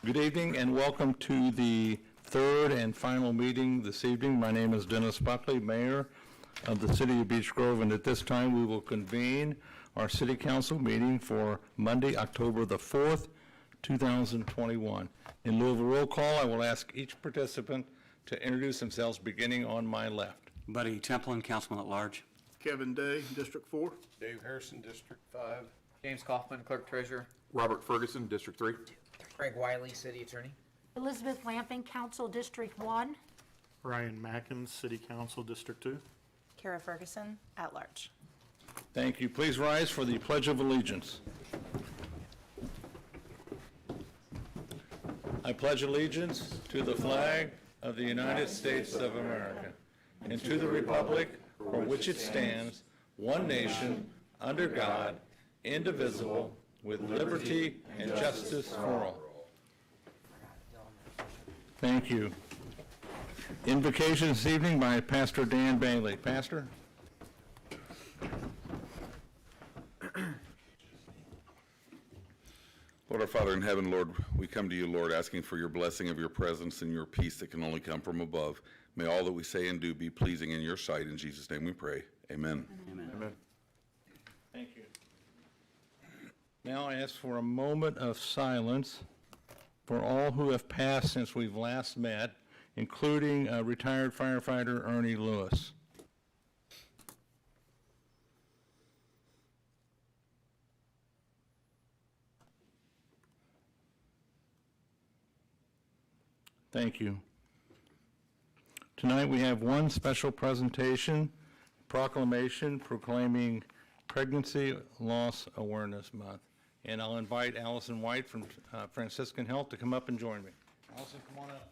Good evening and welcome to the third and final meeting this evening. My name is Dennis Buckley, Mayor of the City of Beech Grove, and at this time we will convene our City Council meeting for Monday, October the 4th, 2021. In lieu of a roll call, I will ask each participant to introduce themselves, beginning on my left. Buddy Templin, Councilman at Large. Kevin Day, District 4. Dave Harrison, District 5. James Kaufman, Clerk Treasurer. Robert Ferguson, District 3. Greg Wiley, City Attorney. Elizabeth Lamping, Council District 1. Ryan Mackins, City Council, District 2. Kara Ferguson, at large. Thank you. Please rise for the Pledge of Allegiance. I pledge allegiance to the flag of the United States of America and to the republic for which it stands, one nation, under God, indivisible, with liberty and justice for all. Thank you. Invocation this evening by Pastor Dan Bailey. Pastor? Lord our Father in heaven, Lord, we come to you, Lord, asking for your blessing of your presence and your peace that can only come from above. May all that we say and do be pleasing in your sight. In Jesus' name we pray. Amen. Amen. Amen. Thank you. Now I ask for a moment of silence for all who have passed since we've last met, including retired firefighter Ernie Lewis. Thank you. Tonight we have one special presentation, proclamation proclaiming Pregnancy Loss Awareness Month. And I'll invite Allison White from Franciscan Health to come up and join me. Allison, come on up.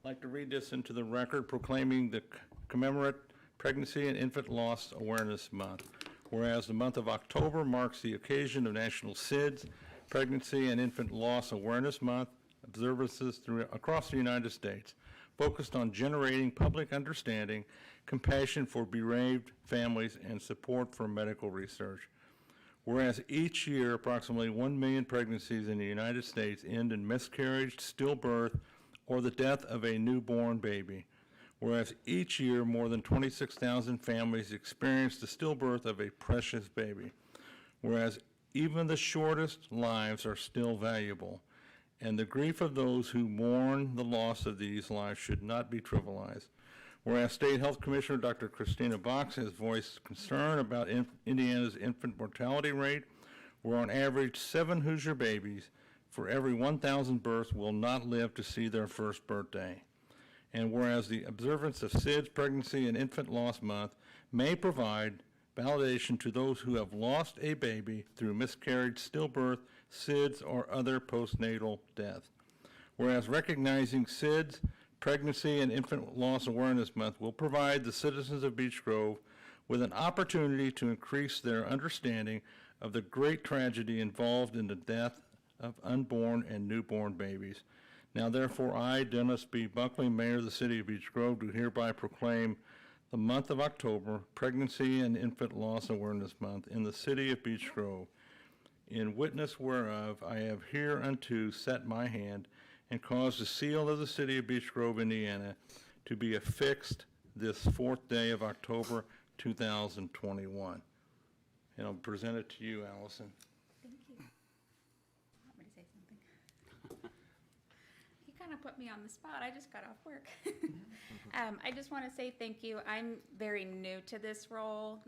I'd like to read this into the record, proclaiming the commemorate Pregnancy and Infant Loss Awareness Month. Whereas the month of October marks the occasion of National SIDS, Pregnancy and Infant Loss Awareness Month, observances across the United States, focused on generating public understanding, compassion for bereaved families, and support for medical research. Whereas each year, approximately 1 million pregnancies in the United States end in miscarriage, stillbirth, or the death of a newborn baby. Whereas each year, more than 26,000 families experience the stillbirth of a precious baby. Whereas even the shortest lives are still valuable, and the grief of those who mourn the loss of these lives should not be trivialized. Whereas State Health Commissioner Dr. Christina Box has voiced concern about Indiana's infant mortality rate, where on average 7 Hoosier babies for every 1,000 births will not live to see their first birthday. And whereas the observance of SIDS, Pregnancy and Infant Loss Month may provide validation to those who have lost a baby through miscarriage, stillbirth, SIDS, or other postnatal death. Whereas recognizing SIDS, Pregnancy and Infant Loss Awareness Month will provide the citizens of Beech Grove with an opportunity to increase their understanding of the great tragedy involved in the death of unborn and newborn babies. Now therefore I, Dennis B. Buckley, Mayor of the City of Beech Grove, do hereby proclaim the month of October, Pregnancy and Infant Loss Awareness Month in the City of Beech Grove. In witness whereof I have hereunto set my hand and caused the seal of the City of Beech Grove, Indiana, to be affixed this 4th day of October 2021. And I'll present it to you, Allison. Thank you. Want me to say something? You kind of put me on the spot. I just got off work. I just want to say thank you. I'm very new to this role.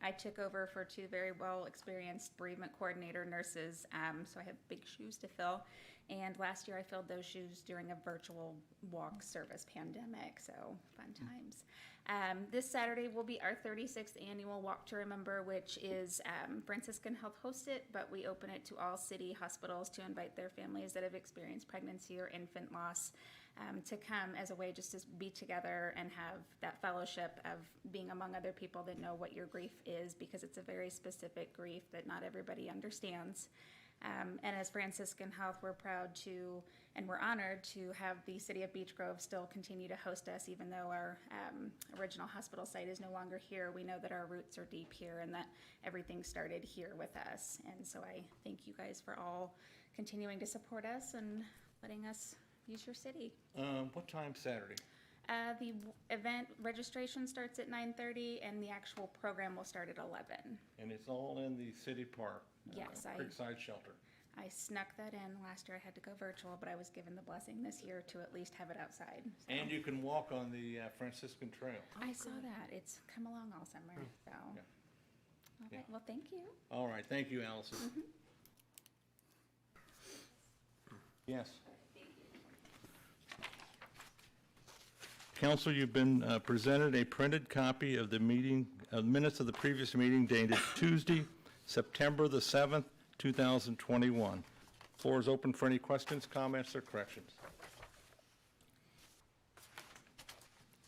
I took over for 2 very well experienced bereavement coordinator nurses, so I have big shoes to fill. And last year I filled those shoes during a virtual walk service pandemic, so fun times. This Saturday will be our 36th annual Walk to Remember, which is Franciscan Health hosts it, but we open it to all city hospitals to invite their families that have experienced pregnancy or infant loss to come as a way just to be together and have that fellowship of being among other people that know what your grief is, because it's a very specific grief that not everybody understands. And as Franciscan Health, we're proud to, and we're honored to have the City of Beech Grove still continue to host us, even though our original hospital site is no longer here. We know that our roots are deep here and that everything started here with us. And so I thank you guys for all continuing to support us and letting us use your city. What time Saturday? The event registration starts at 9:30 and the actual program will start at 11. And it's all in the city park? Yes, Creekside Shelter. I snuck that in. Last year I had to go virtual, but I was given the blessing this year to at least have it outside. So. And you can walk on the Franciscan Trail. I saw that. It's come along all summer, so. Yeah. All right, well, thank you. All right, thank you, Allison. Yes. Council, you've been presented a printed copy of the meeting, minutes of the previous meeting dated Tuesday, September the 7th, 2021. Floor is open for any questions, comments, or corrections.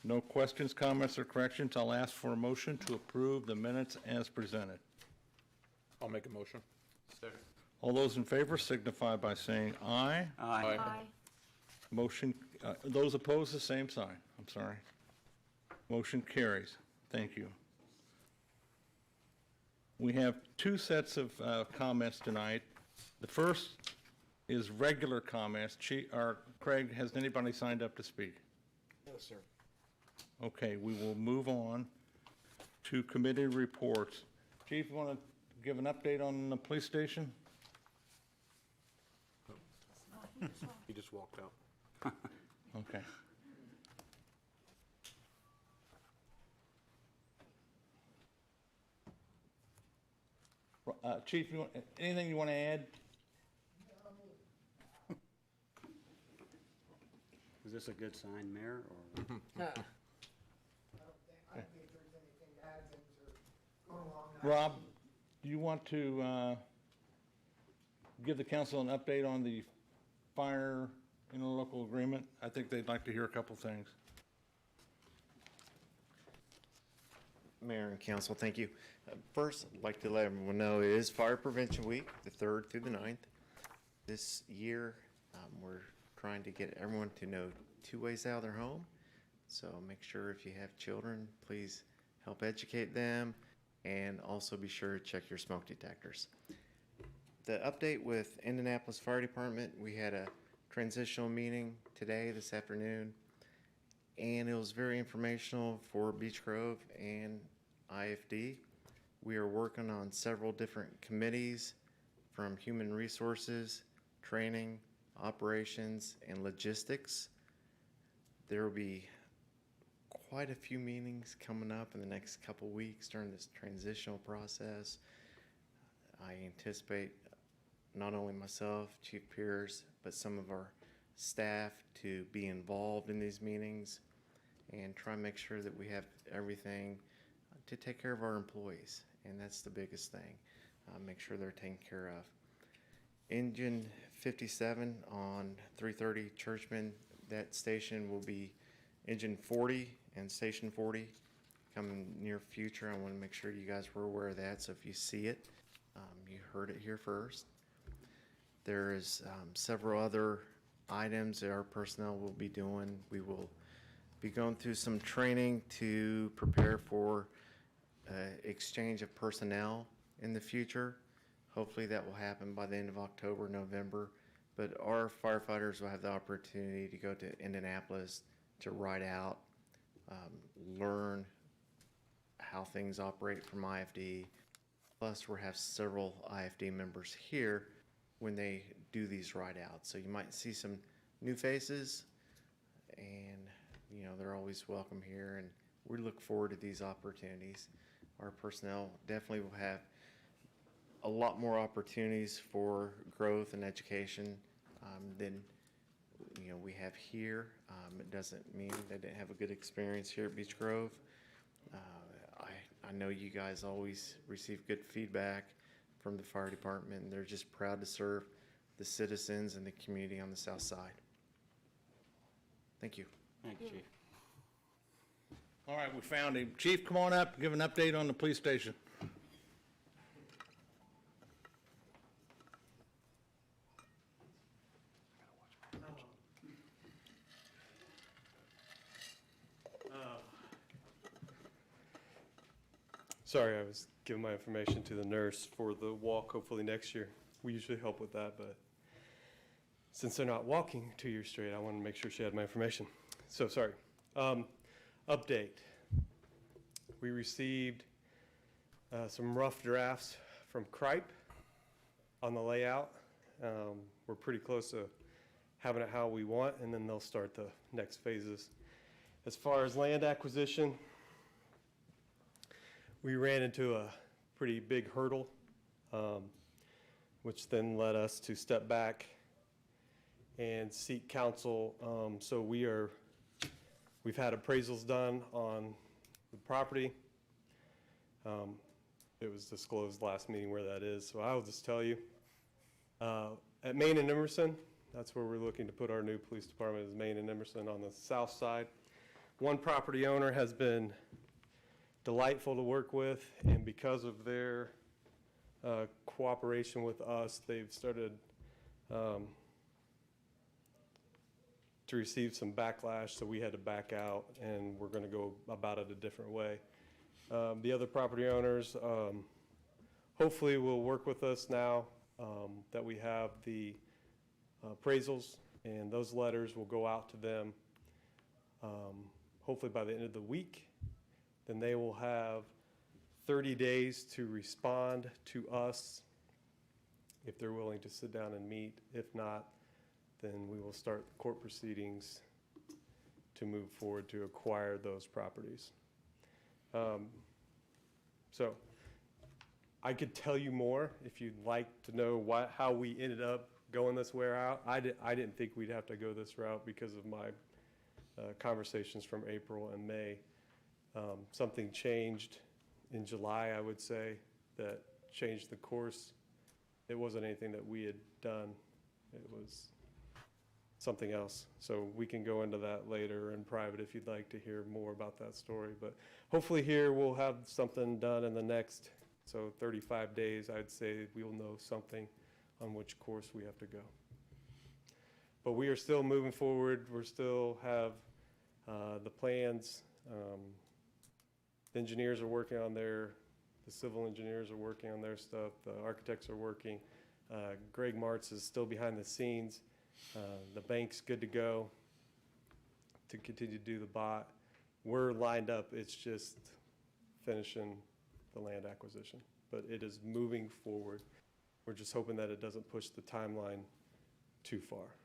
No questions, comments, or corrections. I'll ask for a motion to approve the minutes as presented. I'll make a motion. Second. All those in favor signify by saying aye. Aye. Aye. Motion, those opposed, the same sign. I'm sorry. Motion carries. Thank you. We have two sets of comments tonight. The first is regular comments. Craig, has anybody signed up to speak? No, sir. Okay, we will move on to committee reports. Chief, you want to give an update on the police station? He just walked out. Okay. Chief, anything you want to add? Is this a good sign, Mayor, or? Rob, do you want to give the council an update on the fire interlocal agreement? I think they'd like to hear a couple things. Mayor and council, thank you. First, I'd like to let everyone know it is Fire Prevention Week, the 3rd through the 9th. This year, we're trying to get everyone to know 2 ways out of their home. So make sure if you have children, please help educate them, and also be sure to check your smoke detectors. The update with Indianapolis Fire Department, we had a transitional meeting today, this afternoon, and it was very informational for Beech Grove and IFD. We are working on several different committees, from human resources, training, operations, and logistics. There will be quite a few meetings coming up in the next couple weeks during this transitional process. I anticipate not only myself, Chief Pierce, but some of our staff to be involved in these meetings and try and make sure that we have everything to take care of our employees. And that's the biggest thing. Make sure they're taken care of. Engine 57 on 330 Churchman, that station will be engine 40 and station 40 coming near future. I want to make sure you guys were aware of that. So if you see it, you heard it here first. There is several other items that our personnel will be doing. We will be going through some training to prepare for exchange of personnel in the future. Hopefully that will happen by the end of October, November. But our firefighters will have the opportunity to go to Indianapolis to ride out, learn how things operate from IFD. Plus, we'll have several IFD members here when they do these ride outs. So you might see some new faces, and you know, they're always welcome here, and we look forward to these opportunities. Our personnel definitely will have a lot more opportunities for growth and education than we have here. It doesn't mean they didn't have a good experience here at Beech Grove. I know you guys always receive good feedback from the fire department, and they're just proud to serve the citizens and the community on the south side. Thank you. Thank you, Chief. All right, we found him. Chief, come on up, give an update on the police station. Sorry, I was giving my information to the nurse for the walk, hopefully next year. We usually help with that, but since they're not walking 2 years straight, I wanted to make sure she had my information. So, sorry. Update. We received some rough drafts from Cripe on the layout. We're pretty close to having it how we want, and then they'll start the next phases. As far as land acquisition, we ran into a pretty big hurdle, which then led us to step back and seek counsel. So we've had appraisals done on the property. It was disclosed last meeting where that is, so I'll just tell you. At Main and Emerson, that's where we're looking to put our new police department, is Main and Emerson on the south side. One property owner has been delightful to work with, and because of their cooperation with us, they've started to receive some backlash, so we had to back out, and we're going to go about it a different way. The other property owners hopefully will work with us now that we have the appraisals, and those letters will go out to them hopefully by the end of the week. Then they will have 30 days to respond to us if they're willing to sit down and meet. If not, then we will start court proceedings to move forward to acquire those properties. So I could tell you more if you'd like to know how we ended up going this way out. I didn't think we'd have to go this route because of my conversations from April and May. Something changed in July, I would say, that changed the course. It wasn't anything that we had done. It was something else. So we can go into that later in private if you'd like to hear more about that story. But hopefully here we'll have something done in the next, 35 days, I'd say we'll know something on which course we have to go. But we are still moving forward. We still have the plans. The engineers are working on the civil engineers are working on their stuff. The architects are working. Greg Martz is still behind the scenes. The bank's good to go to continue to do the bot. We're lined up. It's just finishing the land acquisition, but it is moving forward. We're just hoping that it doesn't push the timeline too far.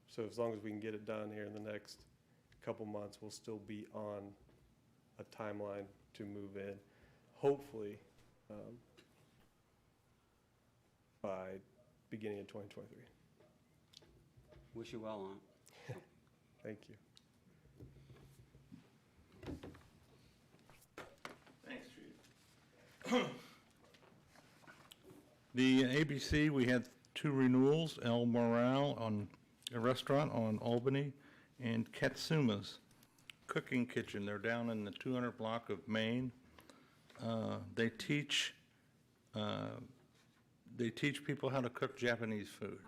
So as long as we can get it done here in the next couple months, we'll still be on a timeline to move in, hopefully by beginning of 2023. Wish you well on it. Thank you. Thanks, Chief. The ABC, we had 2 renewals, El Morale on a restaurant on Albany, and Katsuma's Cooking Kitchen. They're down in the 200 block of Maine. They teach people how to cook Japanese food.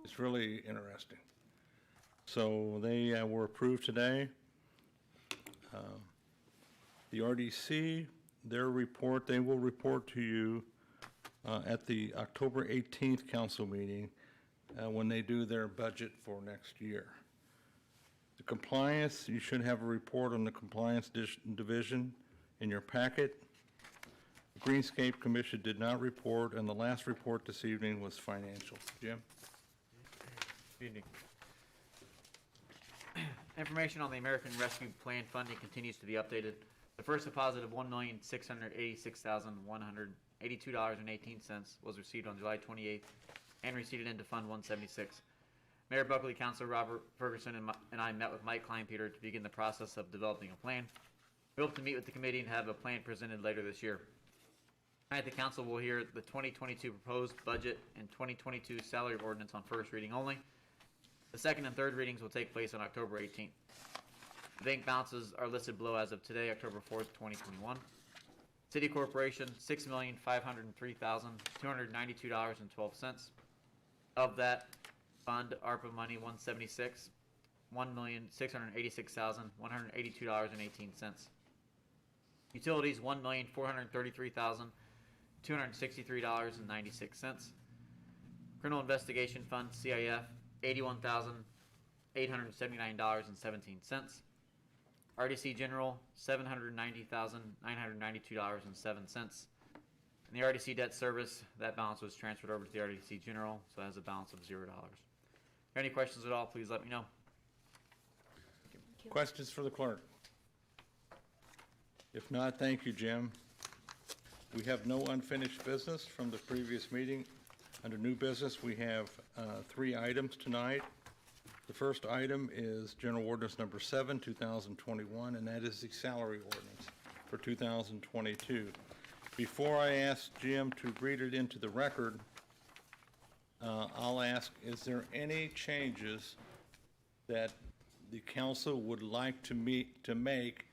It's really interesting. So they were approved today. The RDC, their report, they will report to you at the October 18th council meeting when they do their budget for next year. The compliance, you should have a report on the compliance division in your packet. The Greenscape Commission did not report, and the last report this evening was financial. Jim? Good evening. Information on the American Rescue Plan funding continues to be updated. The first deposit of $1,686,182.18 was received on July 28th and receipted into Fund 176. Mayor Buckley, Councilor Robert Ferguson, and I met with Mike Kleinpeter to begin the process of developing a plan. We hope to meet with the committee and have a plan presented later this year. Tonight, the council will hear the 2022 proposed budget and 2022 salary ordinance on first reading only. The second and third readings will take place on October 18th. The bank balances are listed below as of today, October 4th, 2021. City Corporation, $6,503,292.12. Of that, Fund ARPA money, $176,686,182.18. Utilities, $1,433,263.96. Criminal Investigation Fund, CIF, $81,879.17. RDC General, $790,992.07. And the RDC Debt Service, that balance was transferred over to the RDC General, so it has a balance of $0. Any questions at all, please let me know. Questions for the clerk? If not, thank you, Jim. We have no unfinished business from the previous meeting. Under new business, we have 3 items tonight. The first item is General Ordinance Number 7, 2021, and that is the salary ordinance for 2022. Before I ask Jim to read it into the record, I'll ask, is there any changes that the council would like to make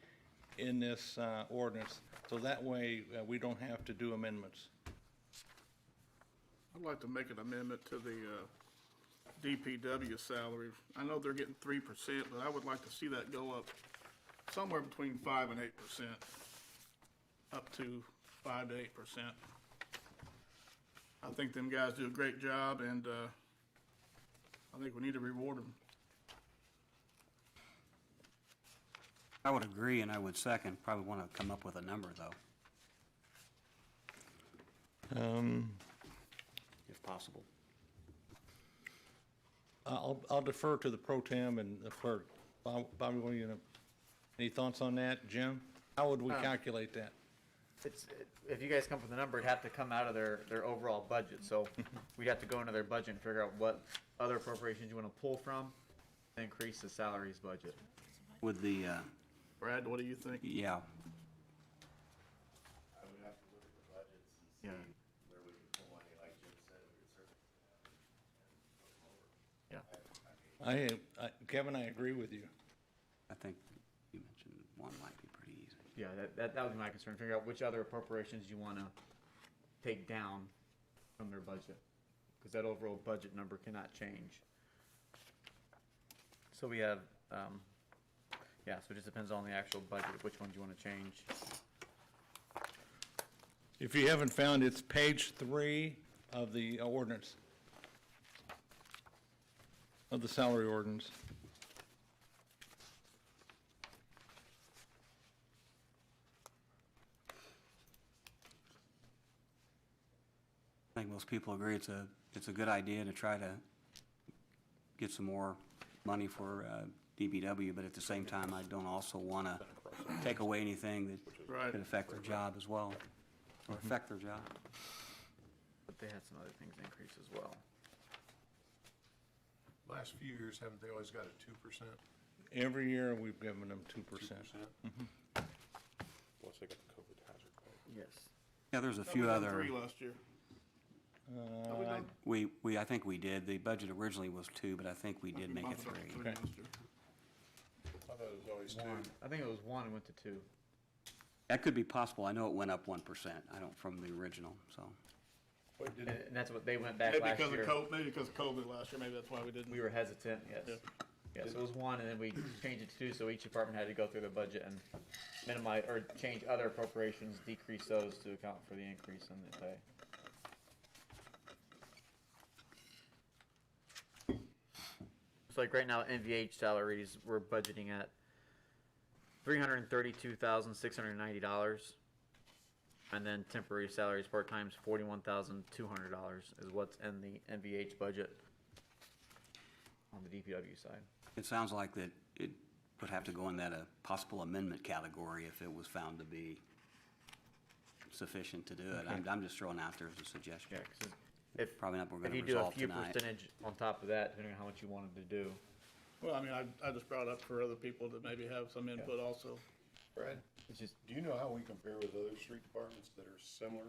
in this ordinance? So that way, we don't have to do amendments. I'd like to make an amendment to the DPW salary. I know they're getting 3%, but I would like to see that go up somewhere between 5 and 8%, up to 5 to 8%. I think them guys do a great job, and I think we need to reward them. I would agree, and I would second. Probably want to come up with a number, though, if possible. I'll defer to the pro tem and the clerk. Bobby, what do you know? Any thoughts on that? Jim? How would we calculate that? If you guys come up with a number, it'd have to come out of their overall budget, so we'd have to go into their budget and figure out what other appropriations you want to pull from to increase the salaries budget. With the, Brad, what do you think? yeah, I would have to look at the budgets and see where we can pull money, like Jim said, we could certainly. Yeah. Kevin, I agree with you. I think you mentioned one might be pretty easy. Yeah, that would be my concern, figure out which other appropriations you want to take down from their budget, because that overall budget number cannot change. So we have, yeah, so it just depends on the actual budget, which ones you want to change. If you haven't found, it's page 3 of the ordinance, of the salary ordinance. I think most people agree it's a good idea to try to get some more money for DPW, but at the same time, I don't also want to take away anything that Right. could affect their job as well, or affect their job. But they had some other things increase as well. Last few years, haven't they always got a 2%? Every year, we've given them 2%. Once they got the COVID hazard pay. Yes. Yeah, there's a We few done other, 3 last year. Have we done? I think we did. The budget originally was 2, but I think we did make it 3. Okay. last year. I thought it was always 2. I think it was 1 and went to 2. That could be possible. I know it went up 1%. I don't, from the original, so. Wait, did And that's what they went back Maybe last because year. of COVID, maybe because of COVID last year, maybe that's why we didn't. We were hesitant, yes. Yeah. Yes, it was 1, and then we changed it to 2, so each department had to go through the budget and minimize, or change other appropriations, decrease those to account for the increase in the pay. So like right now, NVH salaries, we're budgeting at $332,690. And then temporary salaries, part-time's $41,200 is what's in the NVH budget on the DPW side. It sounds like that it would have to go in that possible amendment category if it was found to be sufficient to do it. I'm just throwing out there as a suggestion. Yeah, 'cause if, Probably not, we're if gonna you do a resolve few tonight. percentage on top of that, depending on how much you wanted to do. Well, I mean, I just brought it up for other people that maybe have some input also. Brad, It's just, do you know how we compare with other street departments that are similar?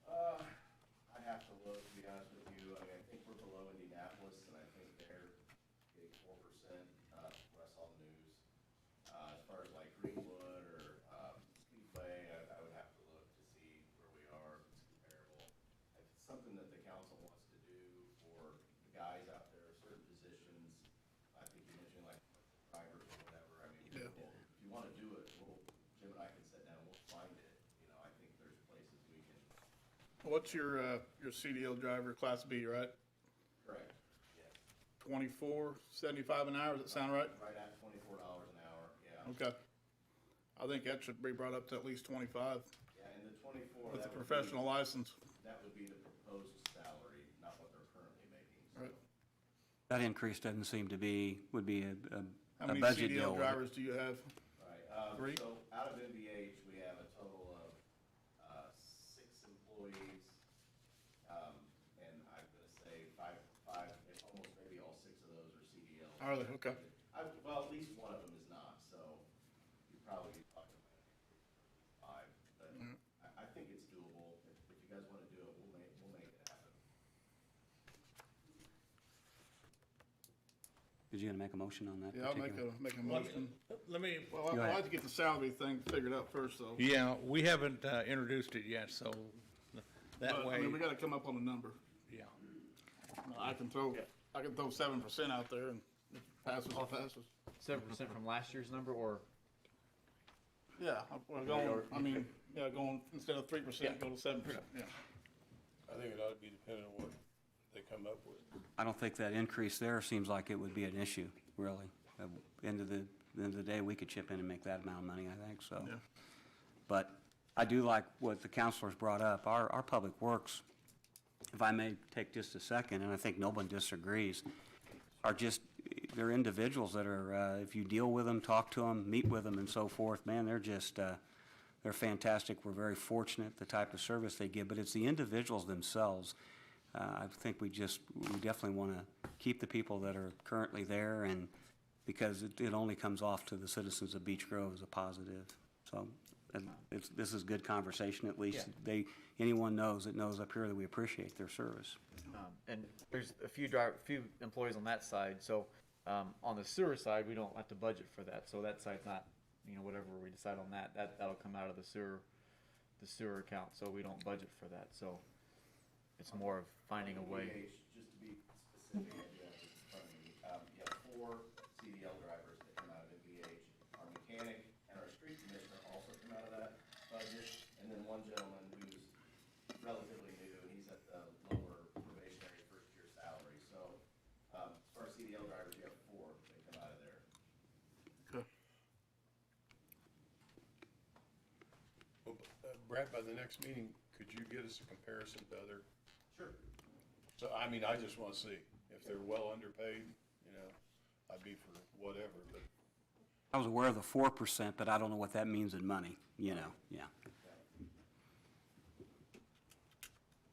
I'd have to look, to be honest with you. I mean, I think we're below Indianapolis, and I think they're getting 4%, what I saw in the news. As far as like Greenwood or, Speedway, I would have to look to see where we are, if it's comparable. If it's something that the council wants to do for the guys out there, certain positions, I think you mentioned like drivers or whatever, I mean, Yeah. if you wanna do it, Jim and I can what's your CDL driver, Class B, right? Correct, yeah. $24.75 an hour, does that sound right? Right at $24 an hour, yeah. Okay. I think that should be brought up to at least 25 Yeah, and the 24. with the that would be- professional license. That would be the proposed salary, not what they're currently making. So Right. That increase doesn't seem to be, would be How a many budget deal CDL with it. drivers do you have? Right, 3? so out of NVH, we have a total of 6 employees. And I'm gonna say five, almost maybe all 6 of those are CDL. Are they? Okay. Well, at least one of them is not, so you'd probably be talking about 5. But I think it's doable. If you guys wanna do it, we'll make it happen. Did you gonna make a motion on that? Yeah, I'll particular? make a motion. Let me, well, Go I'd ahead. like to get the salary thing figured out first, though. Yeah, we haven't introduced it yet, so that But, I way, mean, we gotta come up on a number. yeah. I can throw 7% out there and if it passes, it passes. 7% from last year's number, or Yeah, we're going, I mean, yeah, going, instead of 3%, go to 7%, yeah. I think it ought to be dependent on what they come up with. I don't think that increase there seems like it would be an issue, really. End of the day, we could chip in and make that amount of money, I think, so. Yeah. But I do like what the counselors brought up. Our Public Works, if I may take just a second, and I think no one disagrees, are just, they're individuals that are, if you deal with them, talk to them, meet with them and so forth, man, they're just, they're fantastic. We're very fortunate, the type of service they give, but it's the individuals themselves. I think we definitely want to keep the people that are currently there, and because it only comes off to the citizens of Beech Grove as a positive. So this is good conversation, at least. Anyone knows that knows up here that we appreciate their service. and there's a few employees on that side. So on the sewer side, we don't have to budget for that. So that side's not, whatever we decide on that'll come out of the sewer account. So we don't budget for that. So it's more of finding a way. NVH, just to be specific, I do have this in front of me. You have 4 CDL drivers that come out of NVH. Our mechanic and our street commissioner also come out of that budget. And then one gentleman who's relatively new, and he's at the lower probationary first-year salary. So as far as CDL drivers, you have 4 that come out of there. Okay. Well, Brad, by the next meeting, could you get us a comparison to other? Sure. So, I mean, I just want to see if they're well underpaid, I'd be for whatever, but I was aware of the 4%, but I don't know what that means in money, yeah.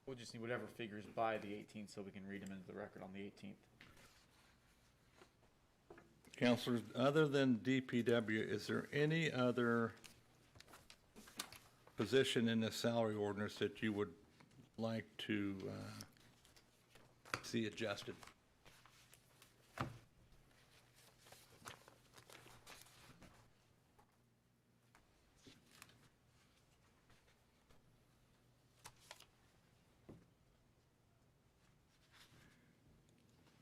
We'll just need whatever figures by the 18th so we can read them into the record on the 18th. Counselors, other than DPW, is there any other position in the salary ordinance that you would like to see adjusted?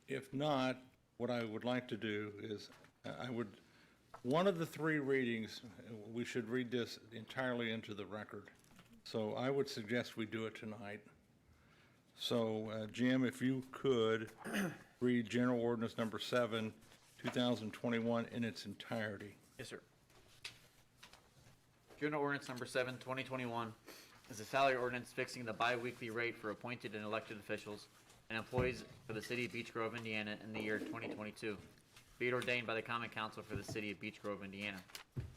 If not, what I would like to do is, one of the 3 readings, we should read this entirely into the record. So I would suggest we do it tonight. So, Jim, if you could read General Ordinance Number 7, 2021 in its entirety. Yes, sir. General Ordinance Number 7, 2021 is a salary ordinance fixing the biweekly rate for appointed and elected officials and employees for the city of Beech Grove, Indiana in the year 2022. Be it ordained by the Common Council for the city of Beech Grove, Indiana.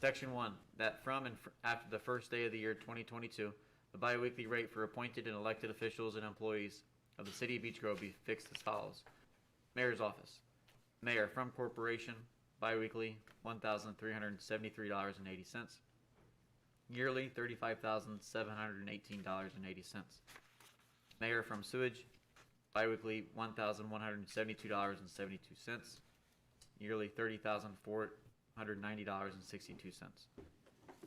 Section 1, that from and after the first day of the year 2022, the biweekly rate for appointed and elected officials and employees of the city of Beech Grove be fixed as follows. Mayor's Office. Mayor from corporation, biweekly, $1,373.80. Yearly, $35,718.80. Mayor from sewage, biweekly, $1,172.72. Yearly, $30,490.62.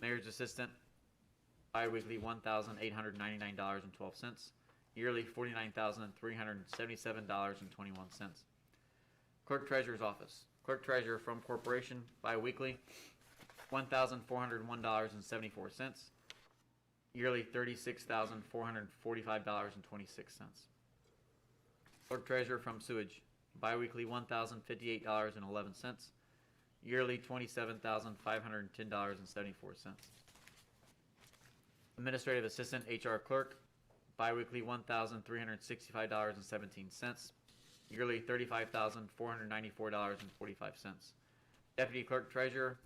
Mayor's assistant, biweekly, $1,899.12. Yearly, $49,377.21. Clerk Treasurer's Office. Clerk Treasurer from corporation, biweekly, $1,401.74. yearly $36,445.26. Clerk treasurer from sewage, biweekly $1,058.11, yearly $27,510.74. Administrative assistant HR clerk, biweekly $1,365.17, yearly $35,494.45. Deputy clerk treasurer,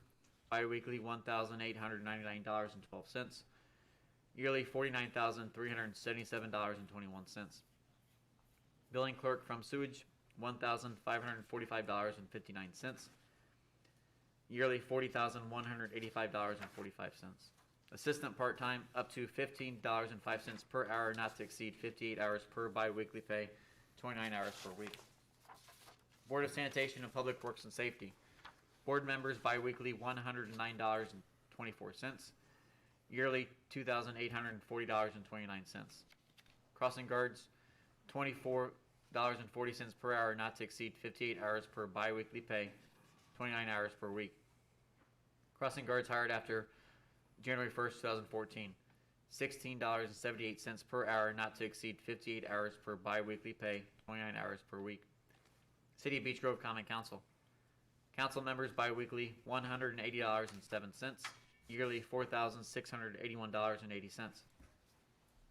biweekly $1,899.12, yearly $49,377.21. Billing clerk from sewage, $1,545.59, yearly $40,185.45. Assistant part-time, up to $15.05 per hour, not to exceed 58 hours per biweekly pay, 29 hours per week. Board of Sanitation and Public Works and Safety, board members biweekly $109.24, yearly $2,840.29. Crossing guards, $24.40 per hour, not to exceed 58 hours per biweekly pay, 29 hours per week. Crossing guards hired after January 1st, 2014, $16.78 per hour, not to exceed 58 hours per biweekly pay, 29 hours per week. City of Beech Grove Common Council, council members biweekly $180.07, yearly $4,681.80.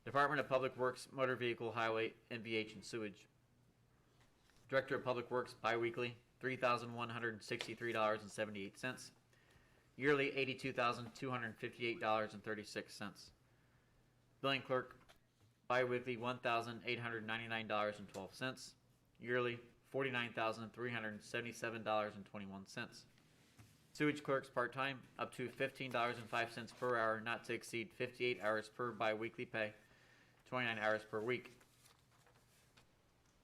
Department of Public Works, Motor Vehicle, Highway, MVH, and Sewage. Director of Public Works biweekly $3,163.78, yearly $82,258.36. Billing clerk biweekly $1,899.12, yearly $49,377.21. Sewage clerks part-time, up to $15.05 per hour, not to exceed 58 hours per biweekly pay, 29 hours per week.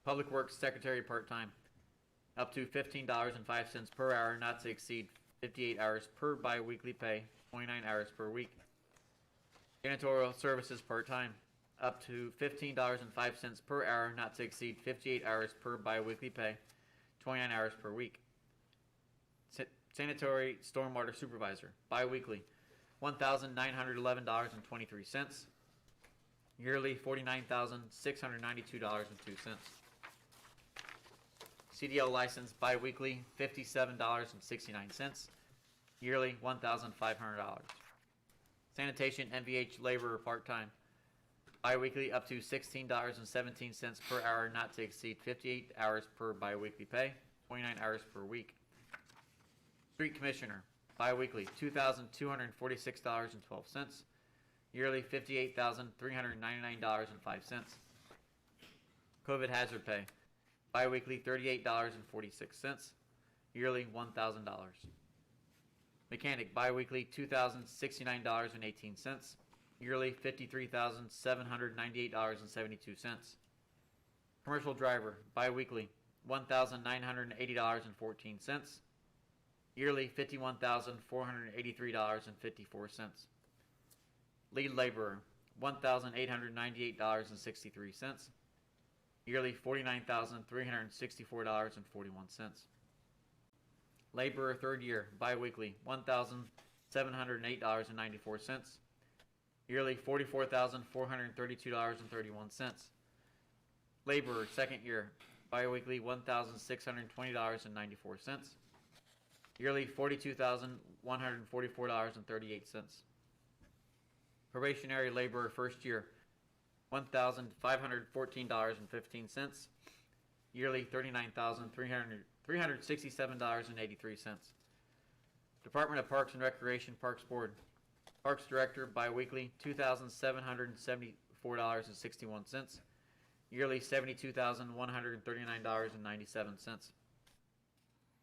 Public Works secretary part-time, up to $15.05 per hour, not to exceed 58 hours per biweekly pay, 29 hours per week. Janitorial services part-time, up to $15.05 per hour, not to exceed 58 hours per biweekly pay, 29 hours per week. Sanitary stormwater supervisor, biweekly, $1,911.23, yearly $49,692.02. CDL license, biweekly, $57.69, yearly $1,500. Sanitation MVH laborer part-time, biweekly up to $16.17 per hour, not to exceed 58 hours per biweekly pay, 29 hours per week. Street commissioner, biweekly $2,246.12, yearly $58,399.05. COVID hazard pay, biweekly $38.46, yearly $1,000. Mechanic, biweekly $2,069.18, yearly $53,798.72. Commercial driver, biweekly $1,980.14, yearly $51,483.54. Lead laborer, $1,898.63, yearly $49,364.41. Laborer third year, biweekly $1,708.94, yearly $44,432.31. Laborer second year, biweekly $1,620.94, yearly $42,144.38. Probationary laborer first year, $1,514.15, yearly $39,367.83. Department of Parks and Recreation Parks Board, Parks Director, biweekly $2,774.61, yearly $72,139.97.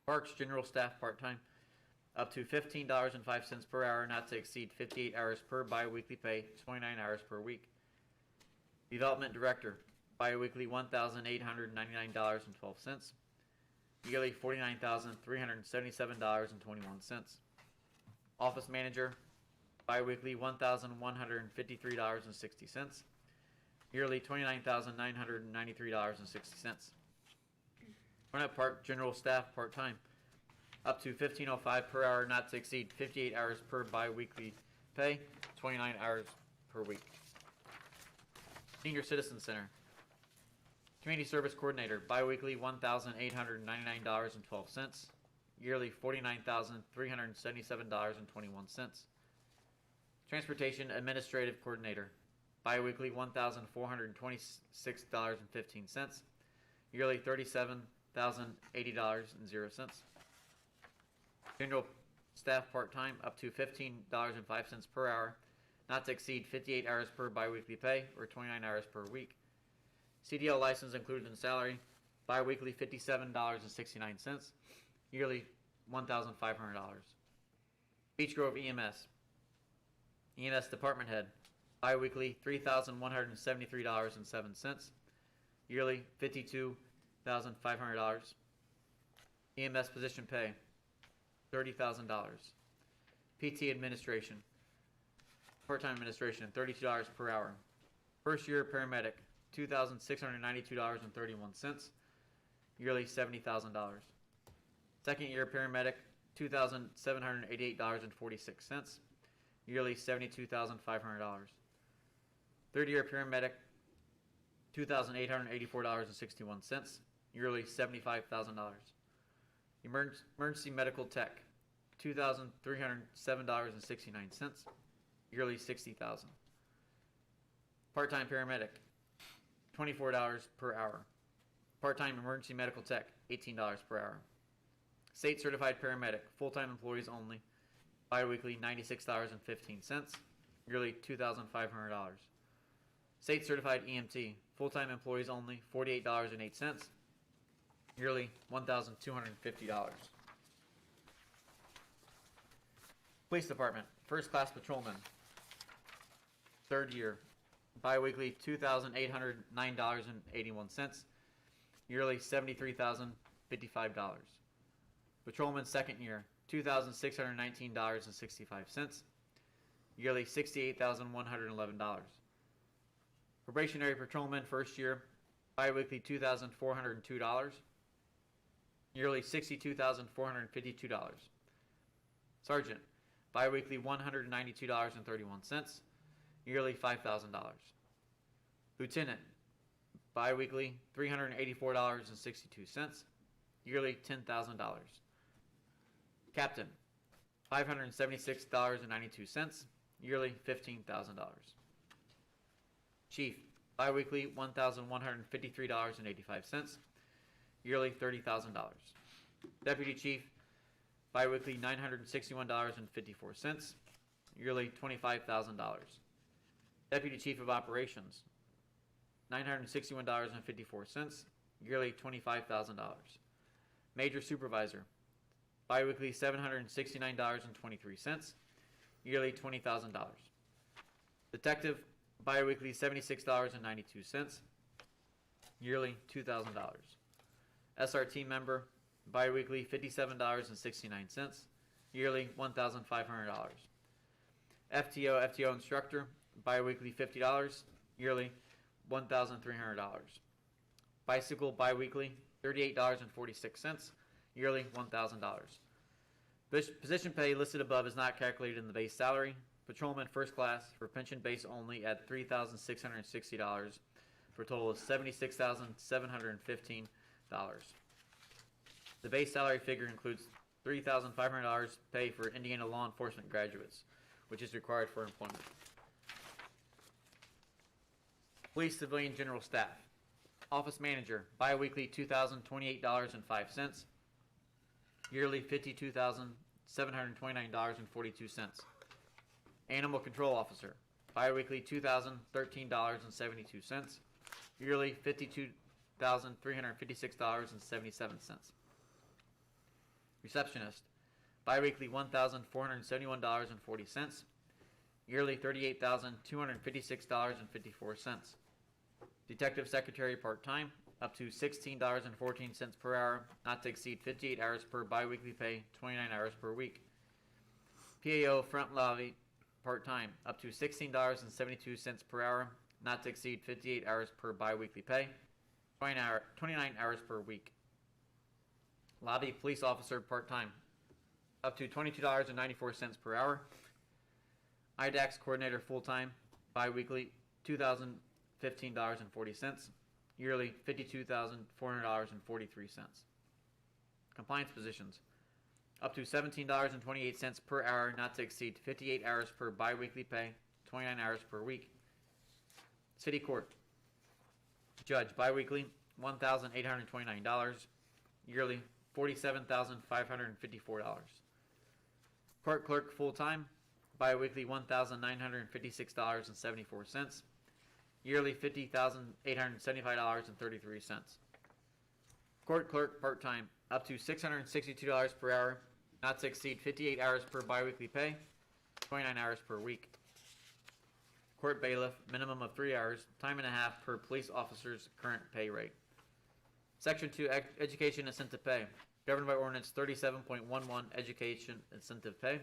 Parks General Staff part-time, up to $15.05 per hour, not to exceed 58 hours per biweekly pay, 29 hours per week. Development Director, biweekly $1,899.12, yearly $49,377.21. Office Manager, biweekly $1,153.60, yearly $29,993.60. Roanoke Park General Staff part-time, up to $15.05 per hour, not to exceed 58 hours per biweekly pay, 29 hours per per week. Senior Citizen Center. Community Service Coordinator, biweekly $1,899.12. Yearly $49,377.21. Transportation Administrative Coordinator, biweekly $1,426.15. Yearly $37,080.00. General Staff Part-Time, up to $15.05 per hour, not to exceed 58 hours per biweekly pay, or 29 hours per week. CDL license included in salary, biweekly $57.69, yearly $1,500. Beech Grove EMS. EMS Department Head, biweekly $3,173.07, yearly $52,500. EMS position pay, $30,000. PT Administration, part-time administration, $32 per hour. First year paramedic, $2,692.31, yearly $70,000. Second year paramedic, $2,788.46, yearly $72,500. Third year paramedic, $2,884.61, yearly $75,000. Emergency medical tech, $2,307.69, yearly $60,000. Part-time paramedic, $24 per hour. Part-time emergency medical tech, $18 per hour. State certified paramedic, full-time employees only, biweekly $96.15, yearly $2,500. State certified EMT, full-time employees only, $48.08, yearly $1,250. Police Department, first class patrolman, third year, biweekly $2,809.81, yearly $73,055. Patrolman second year, $2,619.65, yearly $68,111. Probationary patrolman first year, biweekly $2,402, yearly $62,452. Sergeant, biweekly $192.31, yearly $5,000. Lieutenant, biweekly $384.62, yearly $10,000. Captain, $576.92, yearly $15,000. Chief, biweekly $1,153.85, yearly $30,000. Deputy Chief, biweekly $961.54, yearly $25,000. Deputy Chief of Operations, $961.54, yearly $25,000. Major Supervisor, biweekly $769.23, yearly $20,000. Detective, biweekly $76.92, yearly $2,000. SRT member, biweekly $57.69, yearly $1,500. FTO instructor, biweekly $50, yearly $1,300. Bicycle, biweekly $38.46, yearly $1,000. Position pay listed above is not calculated in the base salary. Patrolman first class for pension base only at $3,660 for a total of $76,715. The base salary figure includes $3,500 pay for Indiana law enforcement graduates, which is required for employment. Police Civilian General Staff. Office Manager, biweekly $2,028.05, yearly $52,729.42. Animal Control Officer, biweekly $2,013.72, yearly $52,356.77. Receptionist, biweekly $1,471.40, yearly $38,256.54. Detective Secretary part-time, up to $16.14 per hour, not to exceed 58 hours per biweekly pay, 29 hours per week. PAO front lobby part-time, up to $16.72 per hour, not to exceed 58 hours per biweekly pay, 29 hours per week. Lobby police officer part-time, up to $22.94 per hour. IDAX coordinator full-time, bi-weekly $2,015.40, yearly $52,400.43. Compliance positions, up to $17.28 per hour, not to exceed 58 hours per bi-weekly pay, 29 hours per week. City Court, Judge, bi-weekly $1,829, yearly $47,554. Court Clerk, full-time, bi-weekly $1,956.74, yearly $50,875.33. Court Clerk, part-time, up to $662 per hour, not to exceed 58 hours per bi-weekly pay, 29 hours per week. Court Bailiff, minimum of 3 hours, time and a half per police officer's current pay rate. Section 2, Education Incentive Pay, governed by Ordinance 37.11, Education Incentive Pay.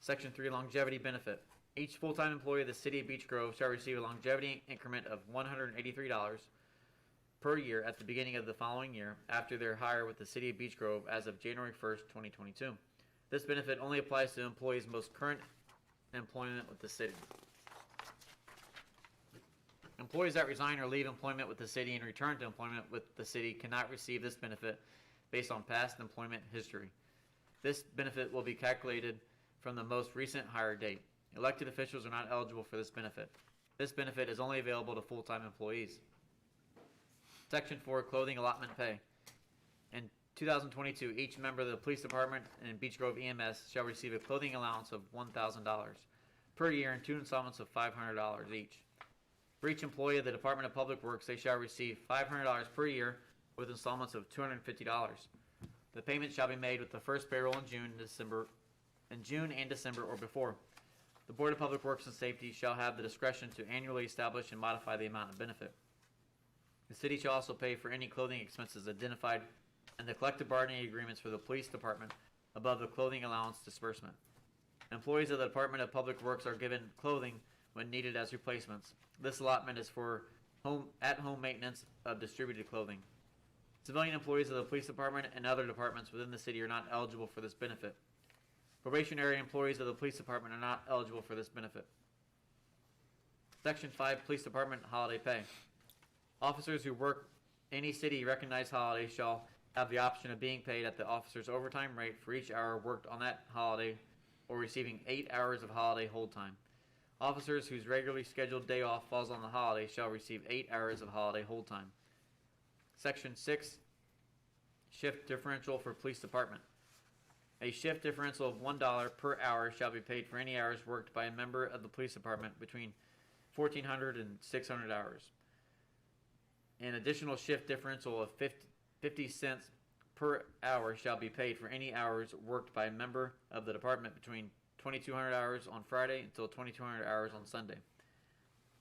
Section 3, Longevity Benefit. Each full-time employee of the City of Beech Grove shall receive a longevity increment of $183 per year at the beginning of the following year after their hire with the City of Beech Grove as of January 1st, 2022. This benefit only applies to employees' most current employment with the city. Employees that resign or leave employment with the city and return to employment with the city cannot receive this benefit based on past employment history. This benefit will be calculated from the most recent hire date. Elected officials are not eligible for this benefit. This benefit is only available to full-time employees. Section 4, Clothing Allotment Pay. In 2022, each member of the Police Department and Beech Grove EMS shall receive a clothing allowance of $1,000 per year in 2 installments of $500 each. For each employee of the Department of Public Works, they shall receive $500 per year with installments of $250. The payment shall be made with the first payroll in June and December or before. The Board of Public Works and Safety shall have the discretion to annually establish and modify the amount of benefit. The city shall also pay for any clothing expenses identified in the collective bargaining agreements for the police department above the clothing allowance disbursement. Employees of the Department of Public Works are given clothing when needed as replacements. This allotment is for at-home maintenance of distributed clothing. Civilian employees of the police department and other departments within the city are not eligible for this benefit. Probationary employees of the police department are not eligible for this benefit. Section 5, Police Department Holiday Pay. Officers who work any city recognized holiday shall have the option of being paid at the officer's overtime rate for each hour worked on that holiday or receiving 8 hours of holiday hold time. Officers whose regularly scheduled day off falls on the holiday shall receive 8 hours of holiday hold time. Section 6, Shift Differential for Police Department. A shift differential of $1 per hour shall be paid for any hours worked by a member of the police department between 1,400 and 600 hours. An additional shift differential of 50 cents per hour shall be paid for any hours worked by a member of the department between 2,200 hours on Friday until 2,200 hours on Sunday.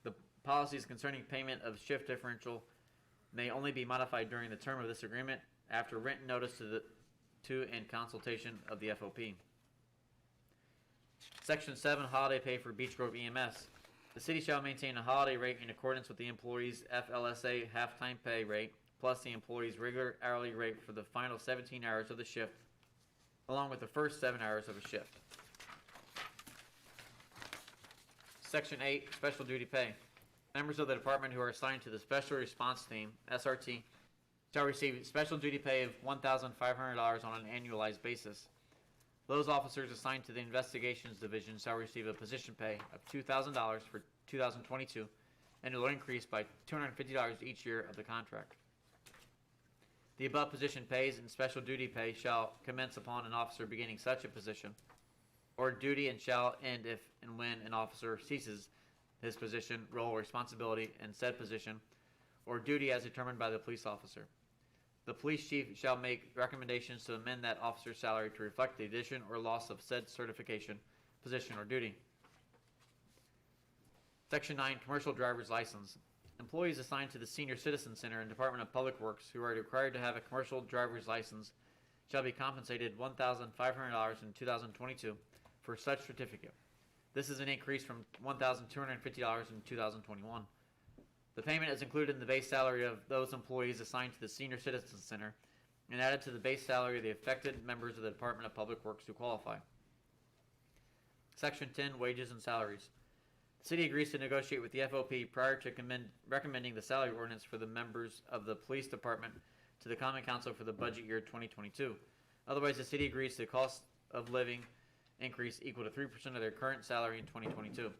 The policies concerning payment of shift differential may only be modified during the term of this agreement after written notice to and consultation of the FOP. Section 7, Holiday Pay for Beech Grove EMS. The city shall maintain a holiday rate in accordance with the employee's FLSA half-time pay rate plus the employee's regular hourly rate for the final 17 hours of the shift, along with the first 7 hours of a shift. Section 8, Special Duty Pay. Members of the department who are assigned to the Special Response Team, SRT, shall receive special duty pay of $1,500 on an annualized basis. Those officers assigned to the Investigations Division shall receive a position pay of $2,000 for 2022, and it will increase by $250 each year of the contract. The above position pays and special duty pay shall commence upon an officer beginning such a position or duty and shall end if and when an officer ceases his position, role, or responsibility in said position or duty as determined by the police officer. The police chief shall make recommendations to amend that officer's salary to reflect the addition or loss of said certification, position, or duty. Section 9, Commercial Driver's License. Employees assigned to the Senior Citizen Center and Department of Public Works who are required to have a commercial driver's license shall be compensated $1,500 in 2022 for such certificate. This is an increase from $1,250 in 2021. The payment is included in the base salary of those employees assigned to the Senior Citizen Center and added to the base salary of the affected members of the Department of Public Works who qualify. Section 10, Wages and Salaries. City agrees to negotiate with the FOP prior to recommending the salary ordinance for the members of the police department to the Common Council for the budget year 2022. Otherwise, the city agrees to the cost of living increase equal to 3% of their current salary in 2022.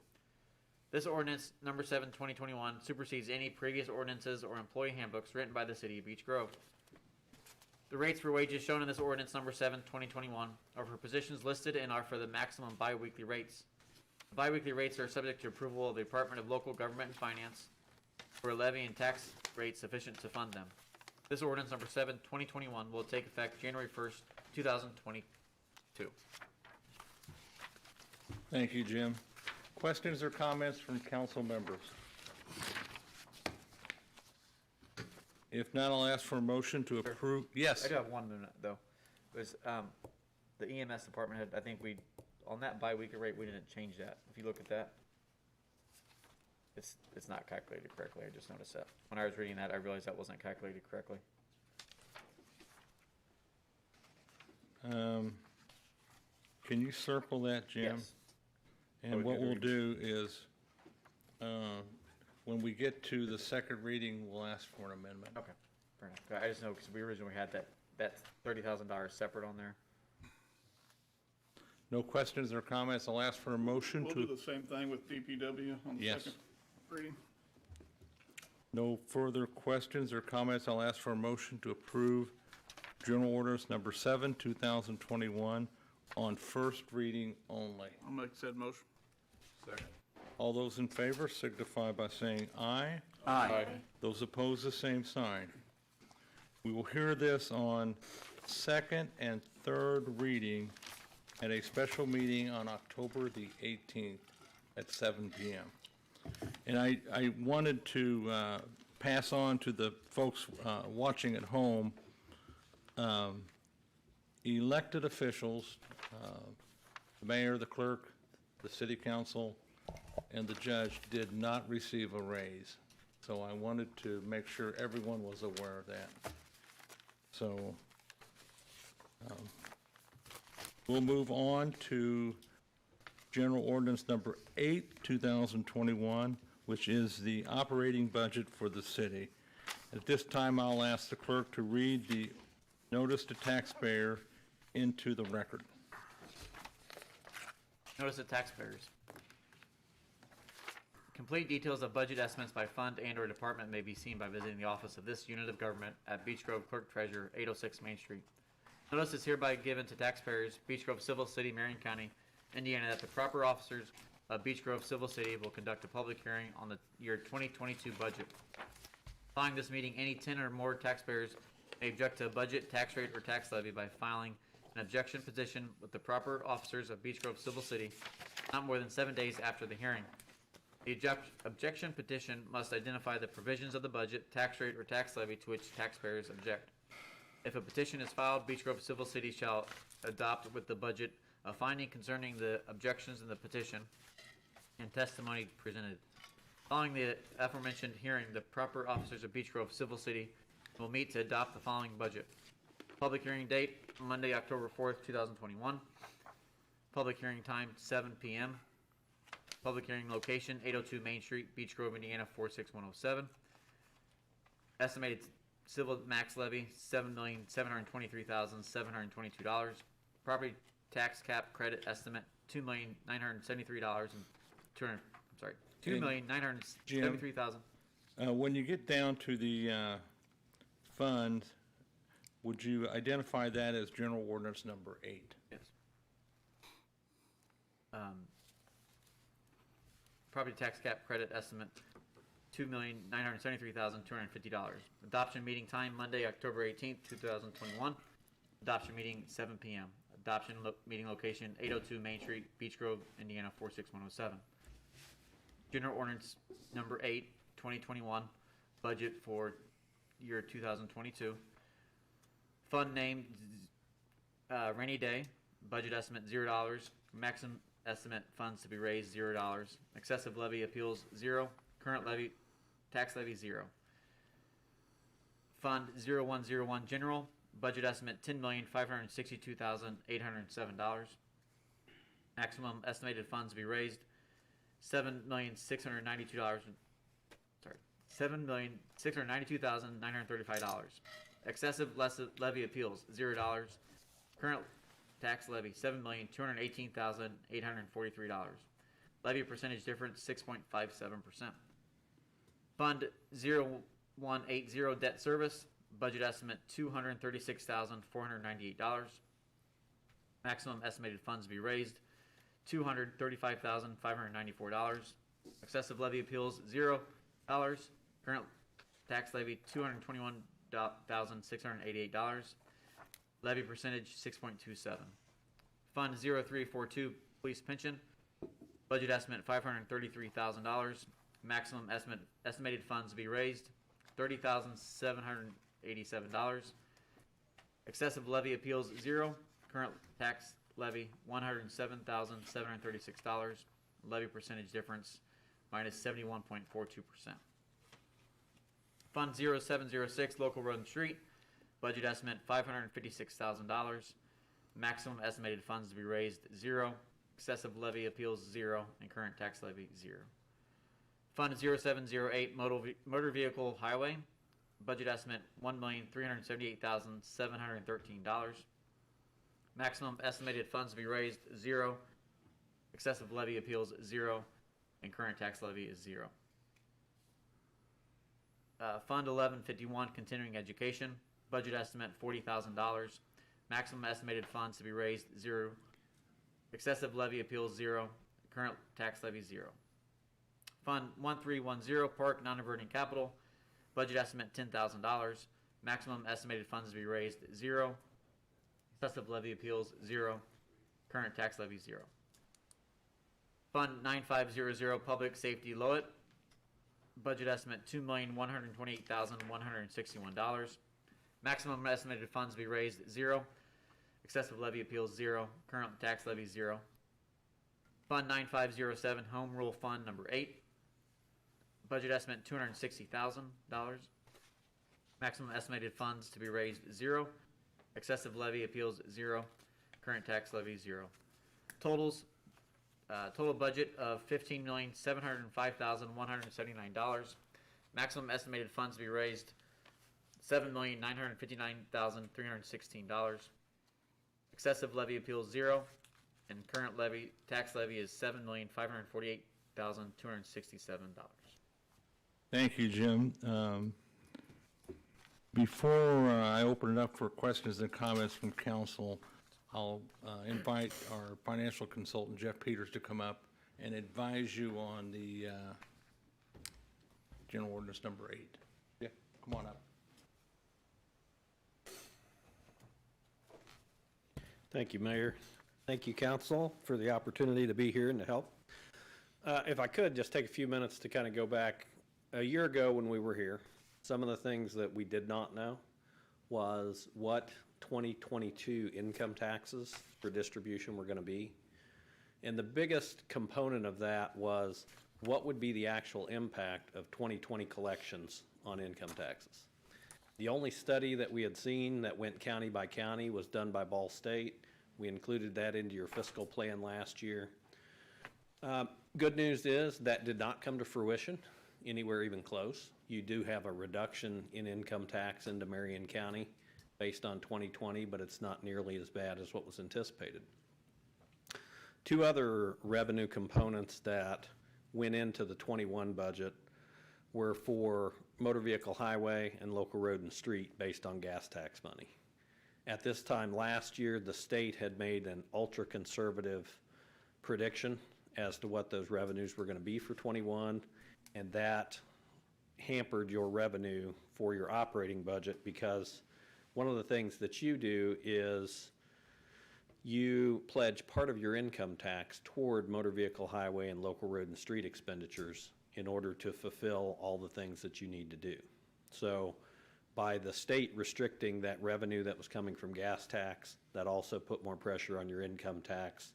This ordinance, number 7, 2021, supersedes any previous ordinances or employee handbooks written by the City of Beech Grove. The rates for wages shown in this ordinance, number 7, 2021, are for positions listed and are for the maximum biweekly rates. Biweekly rates are subject to approval of the Department of Local Government and Finance for a levy and tax rate sufficient to fund them. This ordinance, number 7, 2021, will take effect January 1st, 2022. Thank you, Jim. Questions or comments from council members? If not, I'll ask for a motion to approve. Yes. I do have 1 minute, though. It was, the EMS department had, I think on that bi-weekly rate, we didn't change that. If you look at that, it's not calculated correctly. I just noticed that. When I was reading that, I realized that wasn't calculated correctly. Can you circle that, Jim? Yes. And what we'll do is, when we get to the second reading, we'll ask for an amendment. Okay, fair enough. I just know because we originally had that $30,000 separate on there. No questions or comments. I'll ask for a motion We'll do to, the same thing with DPW on the Yes. second reading. no further questions or comments. I'll ask for a motion to approve General Orders number 7, 2021 on first reading only. I'll make said motion. Second. All those in favor signify by saying aye. Aye. Those opposed, the same sign. We will hear this on second and third reading at a special meeting on October the 18th at 7 p.m. And I wanted to pass on to the folks watching at home, elected officials, the mayor, the clerk, the city council, and the judge did not receive a raise. So I wanted to make sure everyone was aware of that. So we'll move on to General Ordinance number 8, 2021, which is the operating budget for the city. At this time, I'll ask the clerk to read the notice to taxpayer into the record. Notice to taxpayers. Complete details of budget estimates by fund and/or department may be seen by visiting the office of this unit of government at Beech Grove Clerk Treasurer, 806 Main Street. Notice is hereby given to taxpayers, Beech Grove Civil City, Marion County, Indiana, that the proper officers of Beech Grove Civil City will conduct a public hearing on the year 2022 budget. Following this meeting, any 10 or more taxpayers may object to a budget, tax rate, or tax levy by filing an objection petition with the proper officers of Beech Grove Civil City not more than 7 days after the hearing. The objection petition must identify the provisions of the budget, tax rate, or tax levy to which taxpayers object. If a petition is filed, Beech Grove Civil City shall adopt with the budget a finding concerning the objections in the petition and testimony presented. Following the aforementioned hearing, the proper officers of Beech Grove Civil City will meet to adopt the following budget. Public hearing date, Monday, October 4th, 2021. Public hearing time, 7 p.m. Public hearing location, 802 Main Street, Beech Grove, Indiana, 46107. Estimated civil max levy, $7,723,722. Property tax cap credit estimate, $2,973,000. When you get down to the funds, would you identify that as General Ordinance number 8? Yes. Property tax cap credit estimate, $2,973,250. Adoption meeting time, Monday, October 18th, 2021. Adoption meeting, 7 p.m. Adoption meeting location, 802 Main Street, Beech Grove, Indiana, 46107. General Ordinance number 8, 2021, budget for year 2022. Fund name, rainy day, budget estimate $0, maximum estimate funds to be raised $0, excessive levy appeals 0, current levy, tax levy 0. Fund 0101 general, budget estimate $10,562,807. Maximum estimated funds to be raised $7,692,935. Excessive levy appeals, $0. Current tax levy, $7,218,843. Levy percentage difference, 6.57%. Fund 0180 debt service, budget estimate $236,498. Maximum estimated funds to be raised, $235,594. Excessive levy appeals, $0. Current tax levy, $221,688. Levy percentage, 6.27. Fund 0342 police pension, budget estimate $533,000. Maximum estimated funds to be raised, $30,787. Excessive levy appeals, $0. Current tax levy, $107,736. Levy percentage difference, minus 71.42%. Fund 0706, local road and street, budget estimate $556,000. Maximum estimated funds to be raised, $0. Excessive levy appeals, $0. And current tax levy, $0. Fund 0708, motor vehicle highway, budget estimate $1,378,713. Maximum estimated funds to be raised, $0. Excessive levy appeals, $0. And current tax levy is $0. Fund 1151, continuing education, budget estimate $40,000. Maximum estimated funds to be raised, $0. Excessive levy appeals, $0. Current tax levy, $0. Fund 1310, park non-diverting capital, budget estimate $10,000. Maximum estimated funds to be raised, $0. Excessive levy appeals, $0. Current tax levy, $0. Fund 9500, public safety Lowit, budget estimate $2,128,161. Maximum estimated funds to be raised, $0. Excessive levy appeals, $0. Current tax levy, $0. Fund 9507, home rule fund number 8, budget estimate $260,000. Maximum estimated funds to be raised, $0. Excessive levy appeals, $0. Current tax levy, $0. Totals, total budget of $15,705,179. Maximum estimated funds to be raised, $7,959,316. Excessive levy appeals, $0. And current tax levy is $7,548,267. Thank you, Jim. Before I open it up for questions and comments from council, I'll invite our financial consultant, Jeff Peters, to come up and advise you on the general ordinance number 8. Yeah. Come on up. Thank you, Mayor. Thank you, council, for the opportunity to be here and to help. If I could, just take a few minutes to kind of go back. A year ago when we were here, some of the things that we did not know was what 2022 income taxes for distribution were going to be. And the biggest component of that was what would be the actual impact of 2020 collections on income taxes. The only study that we had seen that went county by county was done by Ball State. We included that into your fiscal plan last year. Good news is that did not come to fruition anywhere even close. You do have a reduction in income tax into Marion County based on 2020, but it's not nearly as bad as what was anticipated. Two other revenue components that went into the 21 budget were for motor vehicle highway and local road and street based on gas tax money. At this time last year, the state had made an ultra-conservative prediction as to what those revenues were going to be for 21, and that hampered your revenue for your operating budget because one of the things that you do is you pledge part of your income tax toward motor vehicle highway and local road and street expenditures in order to fulfill all the things that you need to do. So by the state restricting that revenue that was coming from gas tax, that also put more pressure on your income tax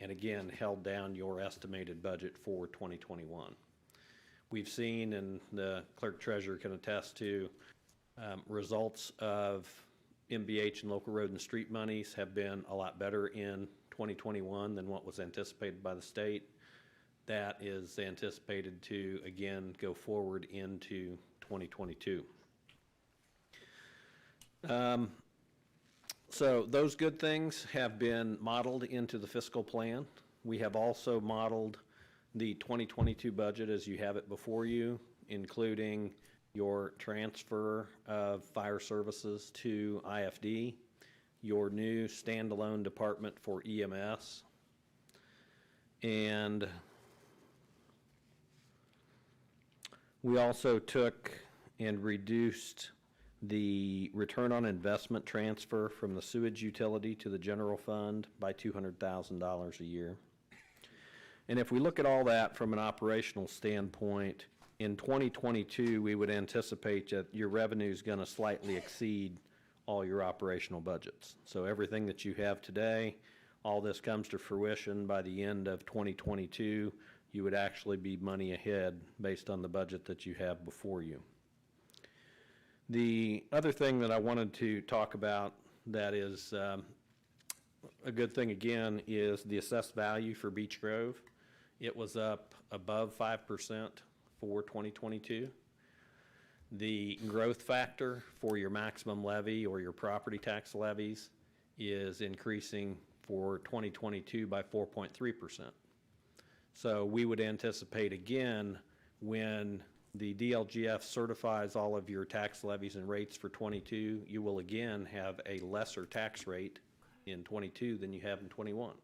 and again held down your estimated budget for 2021. We've seen, and the clerk treasurer can attest to, results of MVH and local road and street monies have been a lot better in 2021 than what was anticipated by the state. that is anticipated to, again, go forward into 2022. So those good things have been modeled into the fiscal plan. We have also modeled the 2022 budget as you have it before you, including your transfer of fire services to IFD, your new standalone department for EMS, and we also took and reduced the return on investment transfer from the sewage utility to the general fund by $200,000 a year. And if we look at all that from an operational standpoint, in 2022, we would anticipate that your revenue is going to slightly exceed all your operational budgets. So everything that you have today, all this comes to fruition by the end of 2022, you would actually be money ahead based on the budget that you have before you. The other thing that I wanted to talk about that is a good thing again is the assessed value for Beech Grove. It was up above 5% for 2022. The growth factor for your maximum levy or your property tax levies is increasing for 2022 by 4.3%. So we would anticipate again when the DLGF certifies all of your tax levies and rates for 22, you will again have a lesser tax rate in 22 than you have in 21.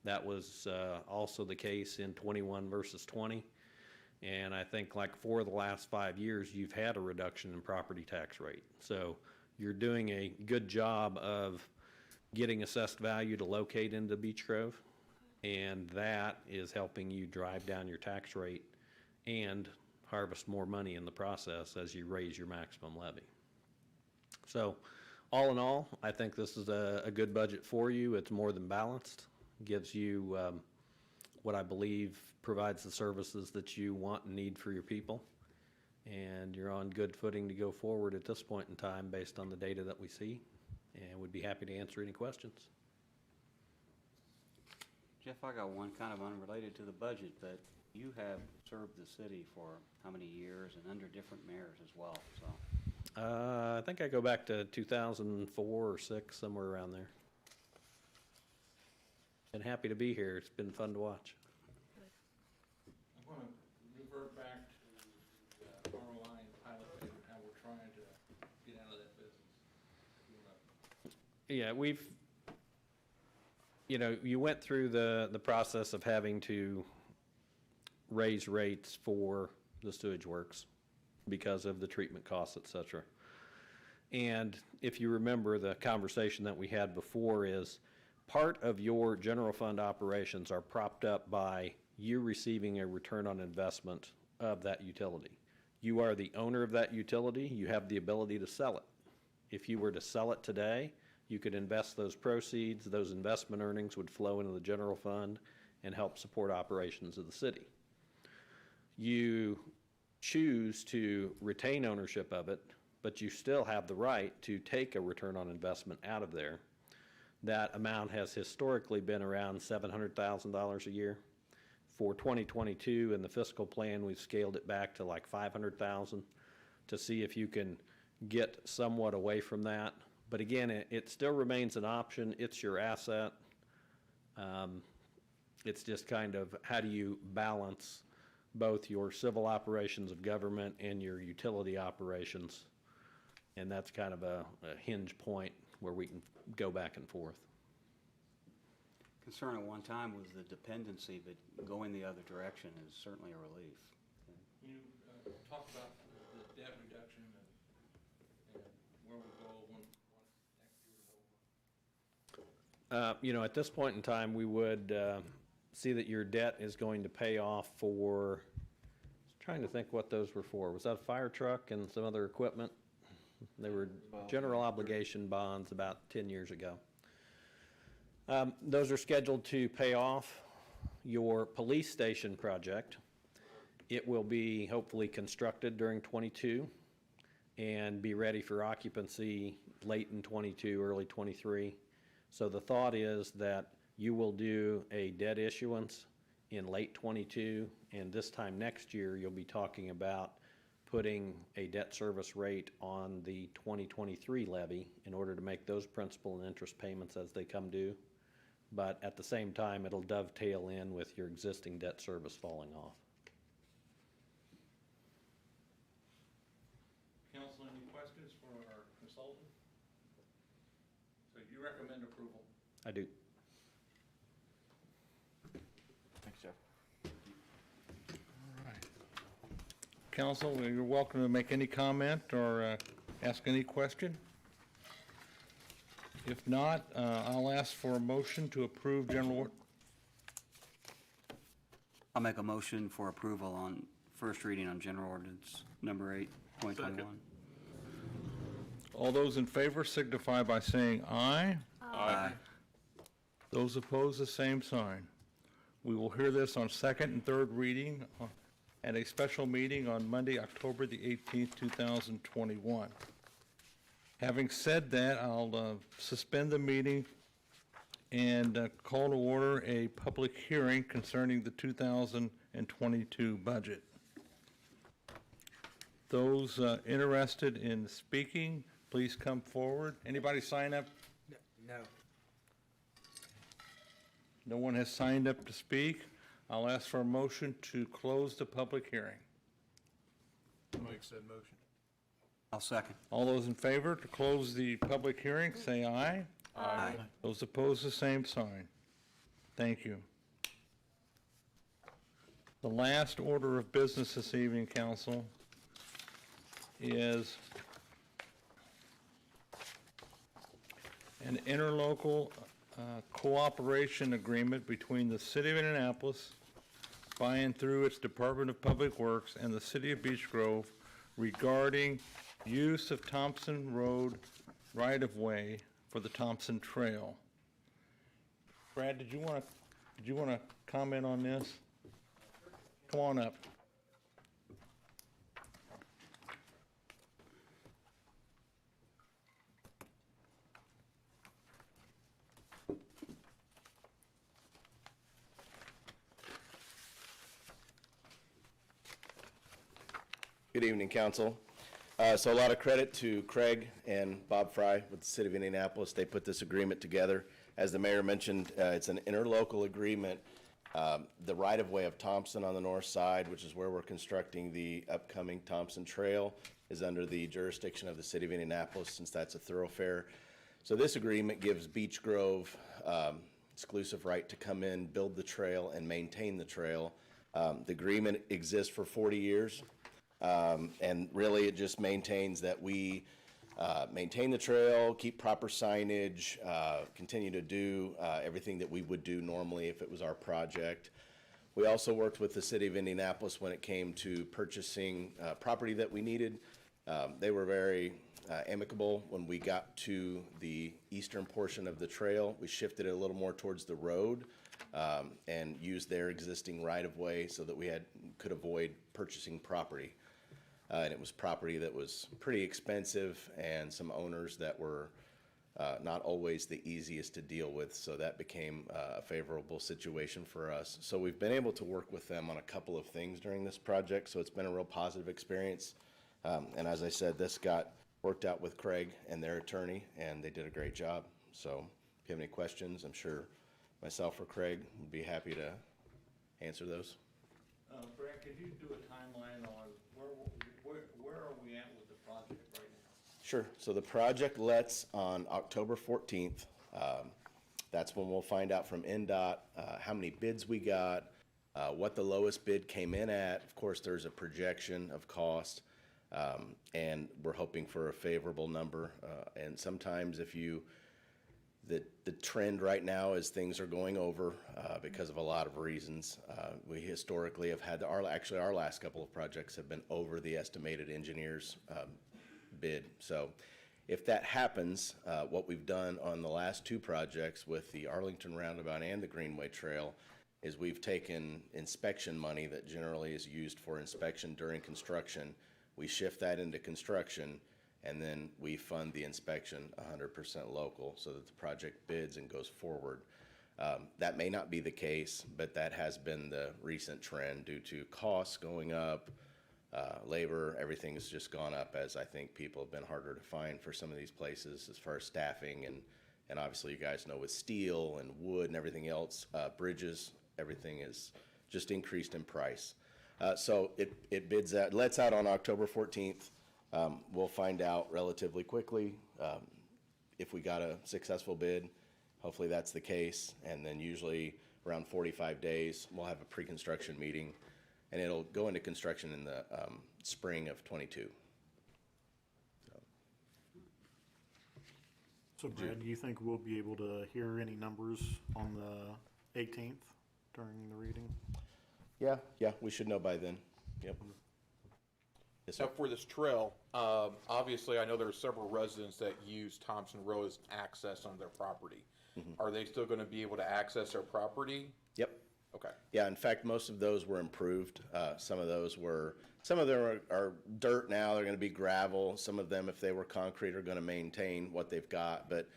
That was also the case in 21 versus 20. And I think like for the last 5 years, you've had a reduction in property tax rate. So you're doing a good job of getting assessed value to locate into Beech Grove. And that is helping you drive down your tax rate and harvest more money in the process as you raise your maximum levy. So all in all, I think this is a good budget for you. It's more than balanced. Gives you what I believe provides the services that you want and need for your people. And you're on good footing to go forward at this point in time based on the data that we see. And would be happy to answer any questions. Jeff, I got one kind of unrelated to the budget, but you have served the city for how many years and under different mayors as well, so. I think I go back to 2004 or 6, somewhere around there. Been happy to be here. It's been fun to watch. I want to revert back to the Line pilot phase and how we're trying to get out of that business. Yeah, you went through the process of having to raise rates for the sewage works because of the treatment costs, et cetera. And if you remember the conversation that we had before is part of your general fund operations are propped up by you receiving a return on investment of that utility. You are the owner of that utility. You have the ability to sell it. If you were to sell it today, you could invest those proceeds. Those investment earnings would flow into the general fund and help support operations of the city. You choose to retain ownership of it, but you still have the right to take a return on investment out of there. That amount has historically been around $700,000 a year. For 2022 in the fiscal plan, we've scaled it back to like $500,000 to see if you can get somewhat away from that. But again, it still remains an option. It's your asset. It's just kind of how do you balance both your civil operations of government and your utility operations. And that's kind of a hinge point where we can go back and forth. Concern at one time was the dependency, but going the other direction is certainly a relief. You talk about the debt reduction and where we go once next year is over. At this point in time, we would see that your debt is going to pay off for, trying to think what those were for. Was that a fire truck and some other equipment? They were general obligation bonds about 10 years ago. Those are scheduled to pay off your police station project. It will be hopefully constructed during 22 and be ready for occupancy late in 22, early 23. So the thought is that you will do a debt issuance in late '22, and this time next year, you'll be talking about putting a debt service rate on the 2023 levy in order to make those principal and interest payments as they come due. But at the same time, it'll dovetail in with your existing debt service falling off. Council, any questions for our consultant? So you recommend approval? I do. Thanks, Jeff. All right. Council, you're welcome to make any comment or ask any question. If not, I'll ask for a motion to approve general, I'll make a motion for approval on first reading on general ordinance number 8, 2021. all those in favor signify by saying aye. Aye. Those opposed, the same sign. We will hear this on second and third reading at a special meeting on Monday, October the 18th, 2021. Having said that, I'll suspend the meeting and call to order a public hearing concerning the 2022 budget. Those interested in speaking, please come forward. Anybody sign up? No. No one has signed up to speak. I'll ask for a motion to close the public hearing. Make said motion. I'll second. All those in favor to close the public hearing, say aye. Aye. Those opposed, the same sign. Thank you. The last order of business this evening, council, is an interlocal cooperation agreement between the City of Indianapolis, by and through its Department of Public Works, and the City of Beech Grove regarding use of Thompson Road right-of-way for the Thompson Trail. Brad, did you want to comment on this? Come on up. Good evening, council. So a lot of credit to Craig and Bob Fry with the City of Indianapolis. They put this agreement together. As the mayor mentioned, it's an interlocal agreement. The right-of-way of Thompson on the north side, which is where we're constructing the upcoming Thompson Trail, is under the jurisdiction of the City of Indianapolis, since that's a thoroughfare. So this agreement gives Beech Grove exclusive right to come in, build the trail, and maintain the trail. The agreement exists for 40 years. And really, it just maintains that we maintain the trail, keep proper signage, continue to do everything that we would do normally if it was our project. We also worked with the City of Indianapolis when it came to purchasing property that we needed. They were very amicable when we got to the eastern portion of the trail. We shifted it a little more towards the road and used their existing right-of-way so that we could avoid purchasing property. And it was property that was pretty expensive and some owners that were not always the easiest to deal with, so that became a favorable situation for us. So we've been able to work with them on a couple of things during this project, so it's been a real positive experience. And as I said, this got worked out with Craig and their attorney, and they did a great job. So if you have any questions, I'm sure myself or Craig would be happy to answer those. Brad, could you do a timeline on where are we at with the project right now? Sure. So the project lets on October 14th. That's when we'll find out from NDOT how many bids we got, what the lowest bid came in at. Of course, there's a projection of cost, and we're hoping for a favorable number. And sometimes the trend right now is things are going over because of a lot of reasons. We historically have had, our last couple of projects have been over the estimated engineer's bid. So if that happens, what we've done on the last two projects with the Arlington Roundabout and the Greenway Trail is we've taken inspection money that generally is used for inspection during construction. We shift that into construction, and then we fund the inspection 100% local so that the project bids and goes forward. That may not be the case, but that has been the recent trend due to costs going up, labor, everything has just gone up as I think people have been harder to find for some of these places as far as staffing and obviously you guys know with steel and wood and everything else, bridges, everything is just increased in price. So it lets out on October 14th. We'll find out relatively quickly if we got a successful bid. Hopefully that's the case, and then usually around 45 days, we'll have a pre-construction meeting, and it'll go into construction in the spring of '22. So Brad, do you think we'll be able to hear any numbers on the 18th during the reading? Yeah, we should know by then. Yep. Yes, sir. Now, for this trail, obviously, I know there are several residents that use Thompson Road as access on their property. Are they still going to be able to access their property? Yep. Okay. Yeah, in fact, most of those were improved. Some of them are dirt now, they're gonna be gravel. Some of them, if they were concrete, are gonna maintain what they've got. But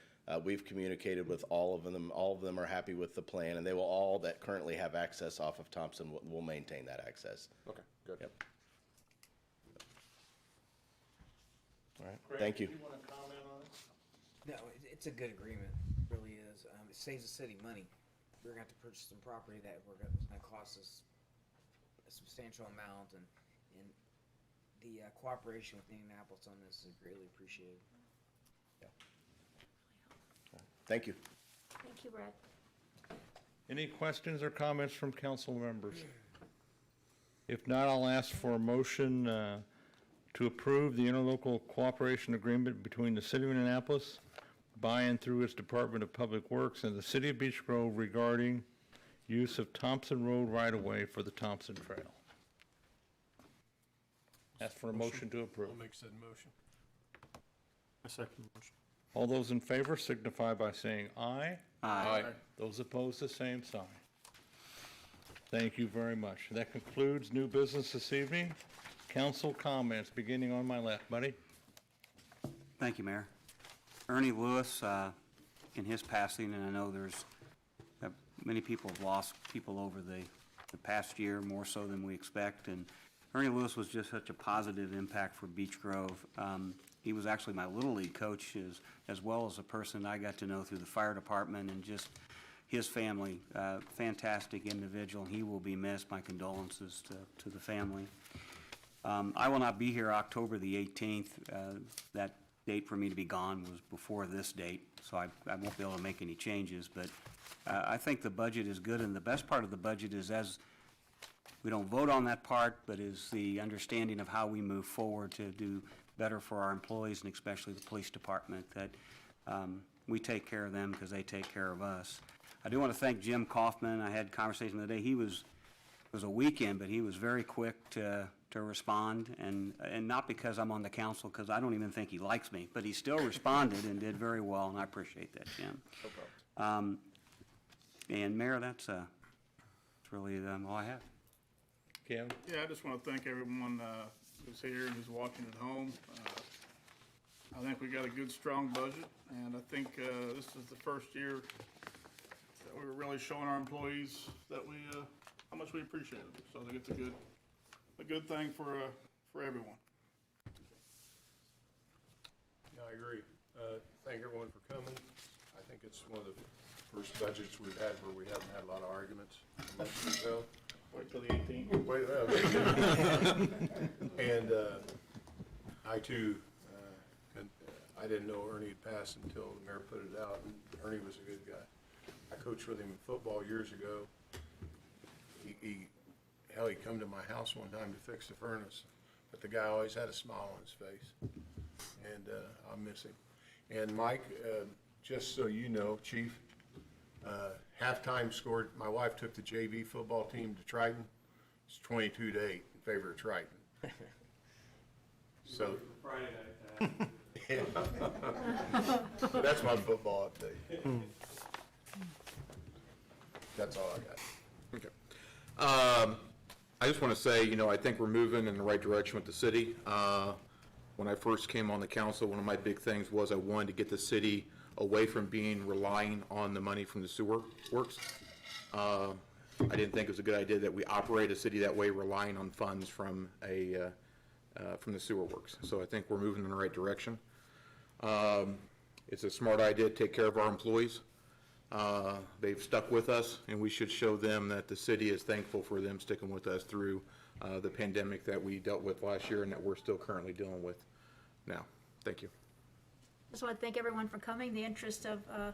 we've communicated with all of them. All of them are happy with the plan, and they will all that currently have access off of Thompson will maintain that access. Okay, good. Yep. All right, thank you. Do you want to comment on it? No, it's a good agreement, really is. It saves the city money. We're gonna have to purchase some property that it's gonna cost us a substantial amount, and the cooperation with Indianapolis on this is greatly appreciated. Thank you. Thank you, Brad. Any questions or comments from council members? If not, I'll ask for a motion to approve the interlocal cooperation agreement between the City of Indianapolis, by and through its Department of Public Works, and the City of Beech Grove regarding use of Thompson Road right-of-way for the Thompson Trail. Ask for a motion to approve. I'll make said motion. I second the motion. All those in favor signify by saying aye. Aye. Those opposed, the same sign. Thank you very much. That concludes new business this evening. Council comments, beginning on my left. Buddy? Thank you, Mayor. Ernie Lewis, in his passing, and I know there's many people have lost people over the past year, more so than we expect, and Ernie Lewis was just such a positive impact for Beech Grove. He was actually my Little League coach, as well as a person I got to know through the fire department, and just his family, fantastic individual. He will be missed. My condolences to the family. I will not be here October the 18th. That date for me to be gone was before this date, so I won't be able to make any changes, but I think the budget is good, and the best part of the budget is, as we don't vote on that part, but is the understanding of how we move forward to do better for our employees, and especially the police department, that we take care of them because they take care of us. I do want to thank Jim Kaufman. I had a conversation the other day. It was a weekend, but he was very quick to respond, and not because I'm on the council, because I don't even think he likes me, but he still responded and did very well, and I appreciate that, Jim. No problem. And Mayor, that's really all I have. Kevin? Yeah, I just want to thank everyone who's here and who's watching at home. I think we got a good, strong budget, and I think this is the first year that we're really showing our employees that how much we appreciate them. So I think it's a good thing for everyone. Yeah, I agree. Thank everyone for coming. I think it's one of the first budgets we've had where we haven't had a lot of arguments amongst ourselves. Wait till the 18th. Wait, and I too, I didn't know Ernie had passed until the mayor put it out, and Ernie was a good guy. I coached with him in football years ago. He come to my house one time to fix the furnace, but the guy always had a smile on his face, and I miss him. And Mike, just so you know, Chief, halftime scored, my wife took the JV football team to Triton. It's 22-8 in favor of Triton. So Friday night. that's my football update. That's all I got. Okay. I just want to say, I think we're moving in the right direction with the city. When I first came on the council, one of my big things was I wanted to get the city away from being relying on the money from the sewer works. I didn't think it was a good idea that we operate a city that way, relying on funds from from the sewer works. So I think we're moving in the right direction. It's a smart idea to take care of our employees. They've stuck with us, and we should show them that the city is thankful for them sticking with us through the pandemic that we dealt with last year and that we're still currently dealing with now. Thank you. Just want to thank everyone for coming, the interest of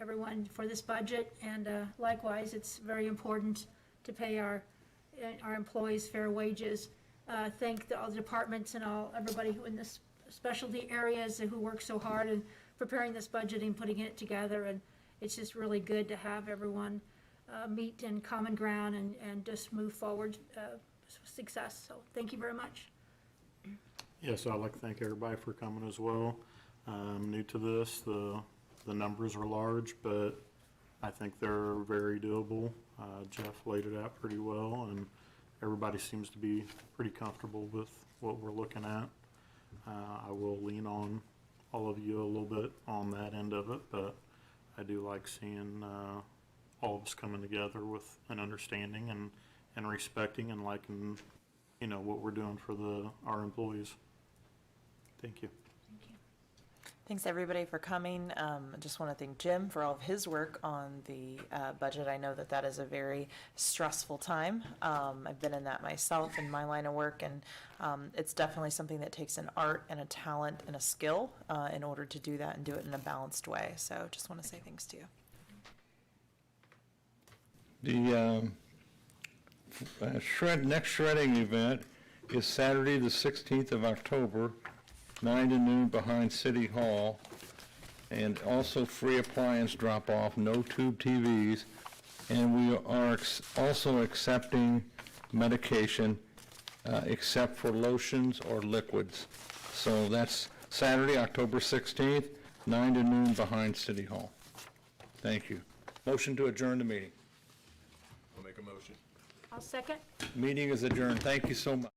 everyone for this budget, and likewise, it's very important to pay our employees fair wages. Thank all the departments and everybody who in this specialty areas who work so hard in preparing this budget and putting it together, and it's just really good to have everyone meet in common ground and just move forward success. So thank you very much. Yes, I'd like to thank everybody for coming as well. I'm new to this. The numbers are large, but I think they're very doable. Jeff laid it out pretty well, and everybody seems to be pretty comfortable with what we're looking at. I will lean on all of you a little bit on that end of it, but I do like seeing all of us coming together with an understanding and respecting and liking, what we're doing for our employees. Thank you. Thanks, everybody, for coming. I just want to thank Jim for all of his work on the budget. I know that is a very stressful time. I've been in that myself in my line of work, and it's definitely something that takes an art and a talent and a skill in order to do that and do it in a balanced way. So just want to say thanks to you. The next shredding event is Saturday, the 16th of October, 9 to noon behind City Hall, and also free appliance drop-off, no tube TVs, and we are also accepting medication except for lotions or liquids. So that's Saturday, October 16th, 9 to noon behind City Hall. Thank you. Motion to adjourn the meeting. I'll make a motion. I'll second. Meeting is adjourned. Thank you so much.